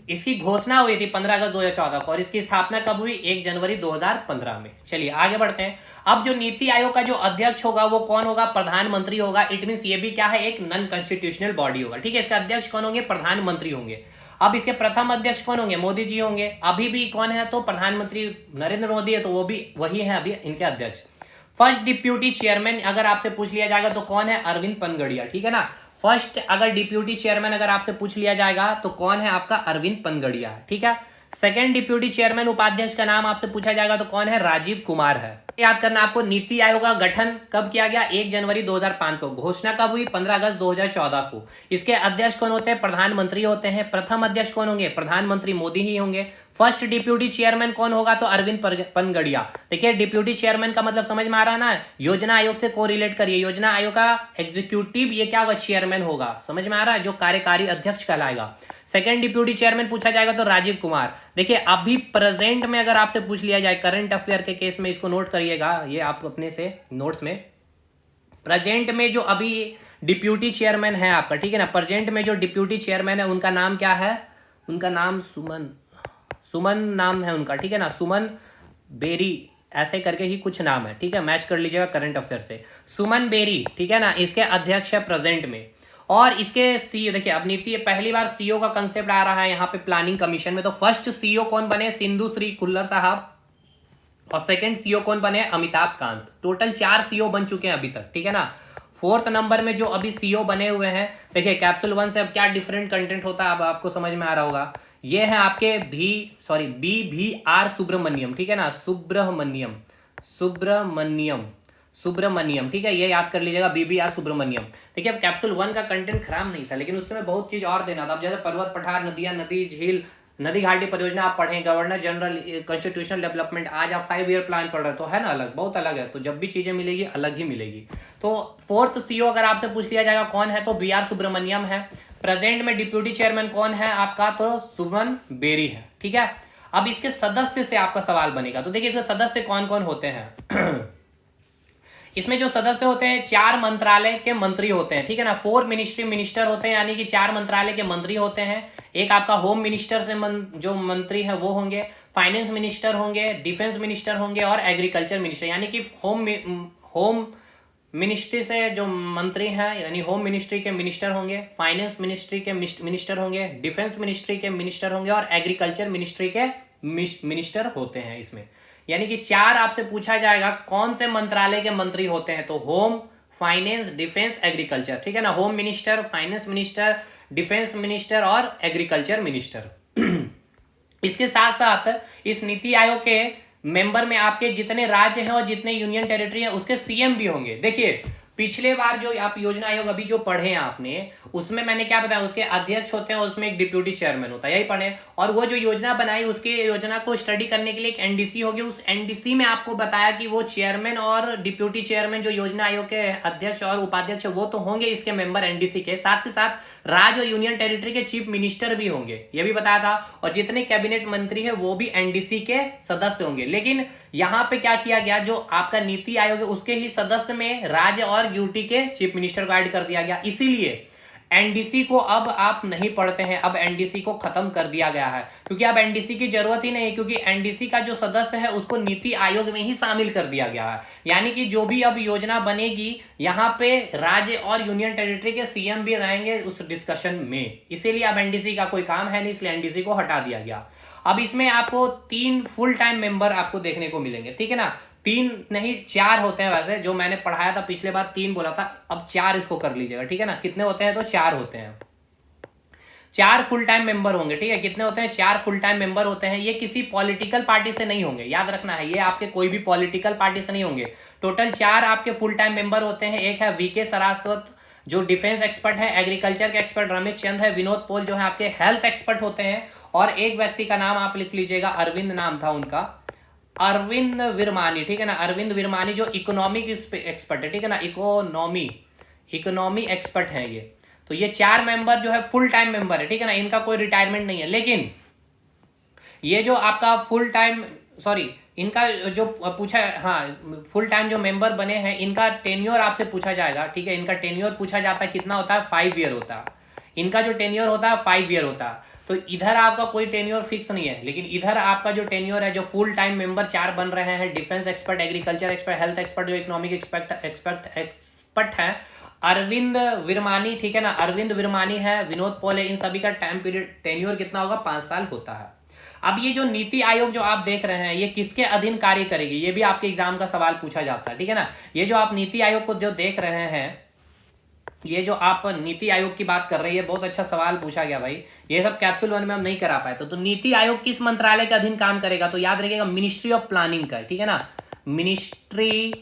इसकी घोषणा हुई थी 15 अगस्त 2014 को, और इसकी स्थापना कब हुई, 1 जनवरी 2015 में। चलिए आगे बढ़ते हैं। अब जो नीति आयोग का जो अध्यक्ष होगा वो कौन होगा, प्रधानमंत्री होगा। इट मीन ये भी क्या है, एक नॉन कॉन्स्टिट्यूशनल बॉडी होगा, ठीक है। इसका अध्यक्ष कौन होंगे, प्रधानमंत्री होंगे। अब इसके प्रथम अध्यक्ष कौन होंगे, मोदी जी होंगे। अभी भी कौन है, तो प्रधानमंत्री नरेंद्र मोदी है, तो वो भी वही है अभी इनके अध्यक्ष। फर्स्ट डिप्यूटी चेयरमैन अगर आपसे पूछ लिया जाएगा तो कौन है, अरविंद पनगड़िया, ठीक है ना। फर्स्ट अगर डिप्यूटी चेयरमैन अगर आपसे पूछ लिया जाएगा तो कौन है, आपका अरविंद पनगड़िया है, ठीक है। सेकंड डिप्यूटी चेयरमैन उपाध्यक्ष का नाम आपसे पूछा जाएगा तो कौन है, राजीव कुमार है। याद करना आपको, नीति आयोग का गठन कब किया गया, 1 जनवरी 2005 को। घोषणा कब हुई, 15 अगस्त 2014 को। इसके अध्यक्ष कौन होते हैं, प्रधानमंत्री होते हैं। प्रथम अध्यक्ष कौन होंगे, प्रधानमंत्री मोदी ही होंगे। फर्स्ट डिप्यूटी चेयरमैन कौन होगा, तो अरविंद पनगड़िया। देखिए डिप्यूटी चेयरमैन का मतलब समझ में आ रहा है ना, योजना आयोग से कोरिलेट करिए। योजना आयोग का एग्जीक्यूटिव ये क्या होगा, चेयरमैन होगा। समझ में आ रहा है, जो कार्यकारी अध्यक्ष कहलाएगा। सेकंड डिप्यूटी चेयरमैन पूछा जाएगा तो राजीव कुमार। देखिए अभी प्रेजेंट में अगर आपसे पूछ लिया जाए करंट अफेयर के केस में, इसको नोट करिएगा, ये आप अपने से नोट्स में, प्रेजेंट में जो अभी डिप्यूटी चेयरमैन है आपका, ठीक है ना, प्रेजेंट में जो डिप्यूटी चेयरमैन है उनका नाम क्या है, उनका नाम सुमन नाम है उनका, ठीक है ना, सुमन बेरी ऐसे करके ही कुछ नाम है, ठीक है, मैच कर लीजिएगा करंट अफेयर से। सुमन बेरी, ठीक है ना, इसके अध्यक्ष है प्रेजेंट में। और इसके सीईओ, देखिए अब नीति पहली बार सीईओ का कंसेप्ट आ रहा है यहाँ पे प्लानिंग कमीशन में। तो फर्स्ट सीईओ कौन बने, सिंधु श्री खुल्लर साहब। और सेकंड सीईओ कौन बने, अमिताभ कांत। टोटल 4 सीईओ बन चुके हैं अभी तक, ठीक है ना। 4th नंबर में जो अभी सीईओ बने हुए हैं, देखिए कैप्सूल 1 से अब क्या डिफरेंट कंटेंट होता है अब आपको समझ में आ रहा होगा। ये है आपके BVR सुब्रमण्यम, ठीक है ना, सुब्रमण्यम, ठीक है, ये याद कर लीजिएगा, BVR सुब्रमण्यम। देखिए अब कैप्सूल 1 का कंटेंट खराब नहीं था, लेकिन उसमें बहुत चीज और देना था। अब जैसे पर्वत पठार, नदियां, नदी झील, नदी घाटी परियोजना आप पढ़ें, गवर्नर जनरल, कॉन्स्टिट्यूशनल डेवलपमेंट, आज आप 5 ईयर प्लान पढ़ रहे हो तो है ना, अलग, बहुत अलग है। तो जब भी चीजें मिलेगी अलग ही मिलेगी। तो 4th सीईओ अगर आपसे पूछ लिया जाएगा कौन है, तो BR सुब्रमण्यम है। प्रेजेंट में डिप्यूटी चेयरमैन कौन है आपका, तो सुमन बेरी है, ठीक है। अब इसके सदस्य से आपका सवाल बनेगा, तो देखिए इसके सदस्य कौन कौन होते हैं। इसमें जो सदस्य होते हैं 4 मंत्रालय के मंत्री होते हैं, ठीक है ना, 4 मिनिस्ट्री मिनिस्टर होते हैं, यानी कि 4 मंत्रालय के मंत्री होते हैं। एक आपका होम मिनिस्टर से जो मंत्री है वो होंगे, फाइनेंस मिनिस्टर होंगे, डिफेंस मिनिस्टर होंगे और एग्रीकल्चर मिनिस्टर। यानी कि होम मिनिस्ट्री से जो मंत्री हैं, यानी होम मिनिस्ट्री के मिनिस्टर होंगे, फाइनेंस मिनिस्ट्री के मिनिस्टर होंगे, डिफेंस मिनिस्ट्री के मिनिस्टर होंगे और एग्रीकल्चर मिनिस्ट्री के मिनिस्टर होते हैं इसमें। यानी कि 4 आपसे पूछा जाएगा कौन से मंत्रालय के मंत्री होते हैं, तो होम, फाइनेंस, डिफेंस, एग्रीकल्चर, ठीक है ना, home minister, finance minister, defence minister और एग्रीकल्चर मिनिस्टर। इसके साथ साथ इस नीति आयोग के मेंबर में आपके जितने राज्य हैं और जितने यूनियन टेरिटरी हैं उसके सीएम भी होंगे। देखिए पिछले बार जो आप योजना आयोग अभी जो पढ़े हैं आपने, उसमें मैंने क्या बताया, उसके अध्यक्ष होते हैं, उसमें एक डिप्यूटी चेयरमैन होता है, यही पढ़े। और वो जो योजना बनाई, उसके योजना को स्टडी करने के लिए एक एनडीसी होगी। उस एनडीसी में आपको बताया कि वो चेयरमैन और डिप्यूटी चेयरमैन जो योजना आयोग के अध्यक्ष और उपाध्यक्ष वो तो होंगे इसके मेंबर एनडीसी के, साथ ही साथ राज्य और यूनियन टेरिटरी के चीफ मिनिस्टर भी होंगे, ये भी बताया था। और जितने कैबिनेट मंत्री है वो भी एनडीसी के सदस्य होंगे। लेकिन यहां पे क्या किया गया, जो आपका नीति आयोग है उसके ही सदस्य में राज्य और यूटी के चीफ मिनिस्टर को ऐड कर दिया गया। इसीलिए एनडीसी को अब आप नहीं पढ़ते हैं, अब एनडीसी को खत्म कर दिया गया है, क्योंकि अब एनडीसी की जरूरत ही नहीं है, क्योंकि एनडीसी का जो सदस्य है उसको नीति आयोग में ही शामिल कर दिया गया है। यानी कि जो भी अब योजना बनेगी यहाँ पे राज्य और यूनियन टेरिटरी के सीएम भी रहेंगे उस डिस्कशन में। इसीलिए अब एनडीसी का कोई काम है नहीं, इसलिए एनडीसी को हटा दिया गया। अब इसमें आपको 3 फुल टाइम मेंबर आपको देखने को मिलेंगे, ठीक है ना, 3 नहीं 4 होते हैं वैसे, जो मैंने पढ़ाया था पिछले बार 3 बोला था, अब 4 इसको कर लीजिएगा, ठीक है ना। कितने होते हैं, तो 4 होते हैं, 4 फुल टाइम मेंबर होंगे, ठीक है। कितने होते हैं, 4 फुल टाइम मेंबर होते हैं। ये किसी पॉलिटिकल पार्टी से नहीं होंगे, याद रखना है, ये आपके कोई भी पॉलिटिकल पार्टी से नहीं होंगे। टोटल 4 आपके फुल टाइम मेंबर होते हैं। एक है वीके सारस्वत जो डिफेंस एक्सपर्ट है, एग्रीकल्चर के एक्सपर्ट रमेश चंद है, विनोद पोल जो है आपके हेल्थ एक्सपर्ट होते हैं, और एक व्यक्ति का नाम आप लिख लीजिएगा, अरविंद नाम था उनका, अरविंद विरमानी, ठीक है ना, अरविंद विरमानी जो इकोनॉमिक एक्सपर्ट है, ठीक है ना, इकोनॉमी एक्सपर्ट है ये। तो ये 4 मेंबर जो है फुल टाइम मेंबर है, ठीक है ना, इनका कोई रिटायरमेंट नहीं है। लेकिन ये जो आपका फुल टाइम, सॉरी, इनका जो पूछा, हाँ, फुल टाइम जो मेंबर बने हैं इनका टेन्योर आपसे पूछा जाएगा, ठीक है। इनका टेन्योर पूछा जाता है, कितना होता है, 5 ईयर होता है इनका जो टेन्योर होता है, 5 ईयर होता है। तो इधर आपका कोई टेन्योर फिक्स नहीं है, लेकिन इधर आपका जो टेन्योर है, जो फुल टाइम मेंबर 4 बन रहे हैं, defence expert, agriculture expert, health expert, जो इकोनॉमिक एक्सपर्ट है, अरविंद विरमानी, ठीक है ना, अरविंद विरमानी है, विनोद पॉल है, इन सभी का टाइम पीरियड टेन्योर कितना होगा, 5 साल होता है। अब ये जो नीति आयोग जो आप देख रहे हैं ये किसके अधीन कार्य करेगी, ये भी आपके एग्जाम का सवाल पूछा जाता है, ठीक है ना। ये जो आप नीति आयोग को जो देख रहे हैं ये जो आप नीति आयोग की बात कर रहे हैं, ये बहुत अच्छा सवाल पूछा गया भाई। ये सब कैप्सूल 1 में हम नहीं करा पाए। तो नीति आयोग किस मंत्रालय के अधीन काम करेगा? तो याद रखिएगा मिनिस्ट्री ऑफ प्लानिंग का, ठीक है ना, ministry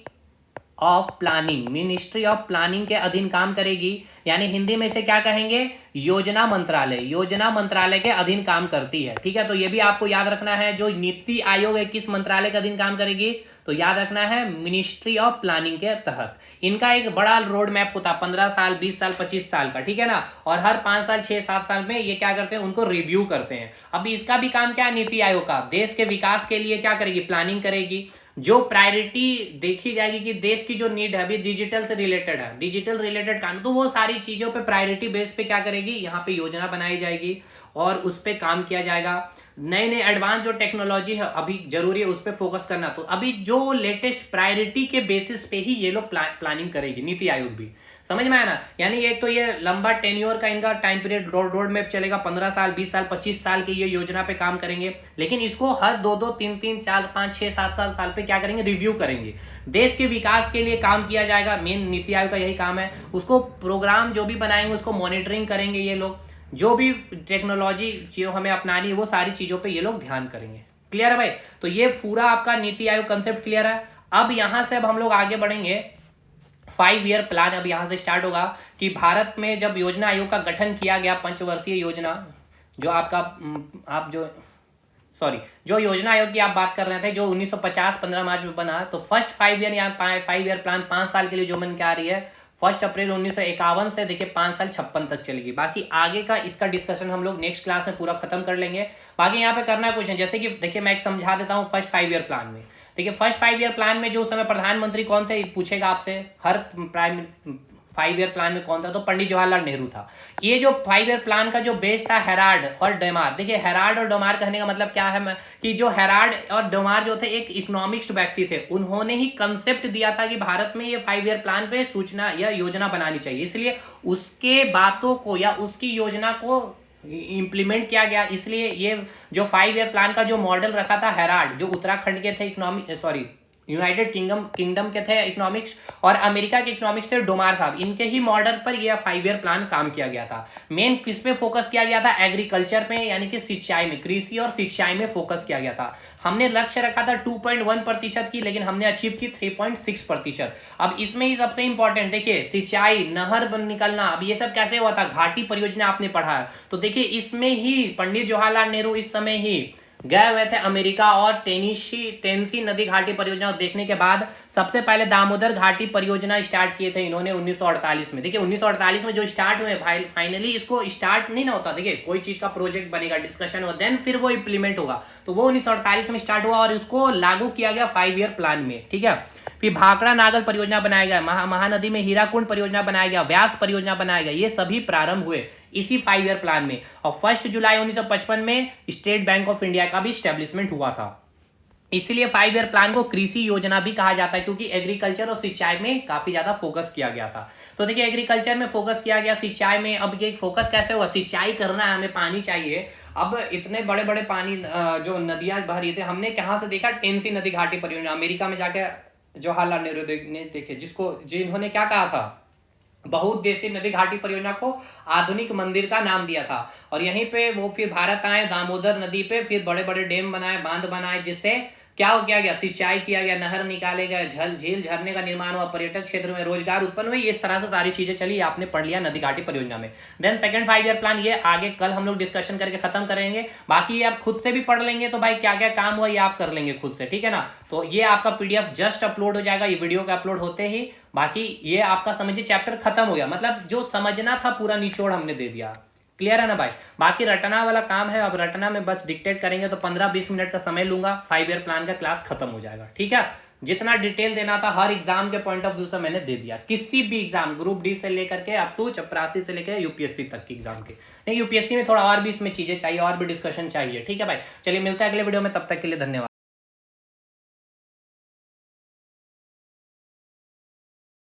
of planning, ministry of planning के अधीन काम करेगी। यानी हिंदी में इसे क्या कहेंगे? योजना मंत्रालय, योजना मंत्रालय के अधीन काम करती है, ठीक है। तो ये भी आपको याद रखना है, जो नीति आयोग है किस मंत्रालय के अधीन काम करेगी? तो याद रखना है मिनिस्ट्री ऑफ प्लानिंग के तहत। इनका एक बड़ा रोड मैप होता है 15 साल 20 साल 25 साल का, ठीक है ना, और हर 5 साल 6 7 साल में ये क्या करते हैं? उनको रिव्यू करते हैं। अब इसका भी काम क्या है नीति आयोग का? देश के विकास के लिए क्या करेगी? प्लानिंग करेगी। जो प्रायोरिटी देखी जाएगी कि देश की जो नीड है, अभी डिजिटल से रिलेटेड है, डिजिटल रिलेटेड काम, तो वो सारी चीजों पे प्रायोरिटी बेस पे क्या करेगी? यहाँ पे योजना बनाई जाएगी और उस पर काम किया जाएगा। नए नए एडवांस जो टेक्नोलॉजी है अभी जरूरी है, उस पर फोकस करना। तो अभी जो लेटेस्ट प्रायोरिटी के बेसिस पे ही ये लोग प्लानिंग करेगी, नीति आयोग भी। समझ में आया ना? यानी एक तो ये लंबा टेन्योर का इनका टाइम पीरियड रोड मैप चलेगा, 15 साल 20 साल 25 साल की ये योजना पे काम करेंगे। लेकिन इसको हर 2 3 3 4 5 6 7 साल पे क्या करेंगे? रिव्यू करेंगे। देश के विकास के लिए काम किया जाएगा, मेन नीति आयोग का यही काम है। उसको प्रोग्राम जो भी बनाएंगे उसको मॉनिटरिंग करेंगे ये लोग। जो भी टेक्नोलॉजी जो हमें अपनानी है वो सारी चीजों पे ये लोग ध्यान करेंगे। क्लियर है भाई? तो ये पूरा आपका नीति आयोग कंसेप्ट क्लियर है। अब यहां से अब हम लोग आगे बढ़ेंगे। 5 ईयर प्लान अब यहां से स्टार्ट होगा कि भारत में जब योजना आयोग का गठन किया गया, पंचवर्षीय योजना, जो आपका आप जो योजना आयोग की आप बात कर रहे थे, जो 1950 15 मार्च में बना, तो फर्स्ट 5 ईयर या 5 ईयर प्लान 5 साल के लिए जो बन के आ रही है 1 अप्रैल 1951 से देखिए 5 साल 56 तक चलेगी। बाकी आगे का इसका डिस्कशन हम लोग नेक्स्ट क्लास में पूरा खत्म कर लेंगे। बाकी यहाँ पे करना कुछ है, जैसे कि देखिए मैं एक समझा देता हूँ। फर्स्ट 5 ईयर प्लान में देखिए, फर्स्ट 5 ईयर प्लान में जो उस समय प्रधानमंत्री कौन थे पूछेगा आपसे, हर 5 ईयर प्लान में कौन था? तो पंडित जवाहरलाल नेहरू था। ये जो 5 ईयर प्लान का जो बेस था हेराल्ड और डेमार। देखिए हेराल्ड और डेमार कहने का मतलब क्या है कि जो हेराल्ड और डेमार जो थे एक इकोनॉमिक्स व्यक्ति थे, उन्होंने ही कंसेप्ट दिया था कि भारत में ये 5 ईयर प्लान पे सूचना या योजना बनानी चाहिए। इसलिए उसके बातों को या उसकी योजना को इंप्लीमेंट किया गया। इसलिए ये जो 5 ईयर प्लान का जो मॉडल रखा था हेराल्ड, जो उत्तराखंड के थे यूनाइटेड किंगडम के थे इकोनॉमिक्स, और अमेरिका के इकोनॉमिक्स थे डोमार साहब, इनके ही मॉडल पर यह 5 ईयर प्लान काम किया गया था। मेन किस पे फोकस किया गया था? एग्रीकल्चर पे, यानी कि सिंचाई में, कृषि और सिंचाई में फोकस किया गया था। हमने लक्ष्य रखा था 2.1% की, लेकिन हमने अचीव की 3.6%। अब इसमें ही सबसे इंपॉर्टेंट देखिए सिंचाई, नहर निकलना, अब ये सब कैसे हुआ था? घाटी परियोजना आपने पढ़ा है। तो देखिए इसमें ही पंडित जवाहरलाल नेहरू इस समय ही गए हुए थे अमेरिका, और टेनेसी नदी घाटी परियोजना देखने के बाद सबसे पहले दामोदर घाटी परियोजना स्टार्ट किए थे इन्होंने 1948 में। देखिए 1948 में जो स्टार्ट हुए, फाइनली इसको स्टार्ट नहीं ना होता, देखिए कोई चीज का प्रोजेक्ट बनेगा, डिस्कशन होगा, देन फिर वो इंप्लीमेंट होगा। तो वो 1948 में स्टार्ट हुआ और इसको लागू किया गया 5 ईयर प्लान में, ठीक है। फिर भाखड़ा नागल परियोजना बनाया गया, महानदी में हीराकुंड परियोजना बनाया गया, व्यास परियोजना बनाया गया। ये सभी प्रारंभ हुए इसी 5 ईयर प्लान में। और 1 जुलाई 1955 में स्टेट बैंक ऑफ इंडिया का भी स्टैब्लिशमेंट हुआ था। इसलिए 5 ईयर प्लान को कृषि योजना भी कहा जाता है, क्योंकि एग्रीकल्चर और सिंचाई में काफी ज्यादा फोकस किया गया था। तो देखिए एग्रीकल्चर में फोकस किया गया, सिंचाई में अब ये फोकस कैसे हुआ? सिंचाई करना है, हमें पानी चाहिए। अब इतने बड़े बड़े पानी जो नदियां बह रही थे, हमने कहां से देखा? टेनेसी नदी घाटी परियोजना, अमेरिका में जाके जवाहरलाल नेहरू ने देखे, जिन्होंने क्या कहा था? बहुउद्देशीय नदी घाटी परियोजना को आधुनिक मंदिर का नाम दिया था। और यहीं पे वो फिर भारत आए, दामोदर नदी पे फिर बड़े बड़े डैम बनाए, बांध बनाए, जिससे क्या हो किया गया? सिंचाई किया गया, नहर निकाले गए, झील झरने का निर्माण हुआ, पर्यटक क्षेत्र में रोजगार उत्पन्न हुए। इस तरह से सारी चीजें चली, आपने पढ़ लिया नदी घाटी परियोजना में। देन सेकंड 5 ईयर प्लान, ये आगे कल हम लोग डिस्कशन करके खत्म करेंगे। बाकी ये आप खुद से भी पढ़ लेंगे, तो भाई क्या क्या काम हुआ ये आप कर लेंगे खुद से, ठीक है ना। तो ये आपका PDF जस्ट अपलोड हो जाएगा, ये वीडियो का अपलोड होते ही। बाकी ये आपका समझिए चैप्टर खत्म हो गया, मतलब जो समझना था पूरा निचोड़ हमने दे दिया। क्लियर है ना भाई? बाकी रटना वाला काम है, अब रटना में बस डिक्टेट करेंगे तो 15-20 मिनट का समय लूंगा, 5 ईयर प्लान का क्लास खत्म हो जाएगा, ठीक है। जितना डिटेल देना था हर एग्जाम के पॉइंट ऑफ व्यू से मैंने दे दिया, किसी भी एग्जाम, ग्रुप डी से लेकर के अप टू चपरासी से लेकर यूपीएससी तक के एग्जाम के। नहीं, यूपीएससी में थोड़ा और भी इसमें चीजें चाहिए, और भी डिस्कशन चाहिए, ठीक है भाई। चलिए मिलते हैं अगले वीडियो में, तब तक के लिए धन्यवाद।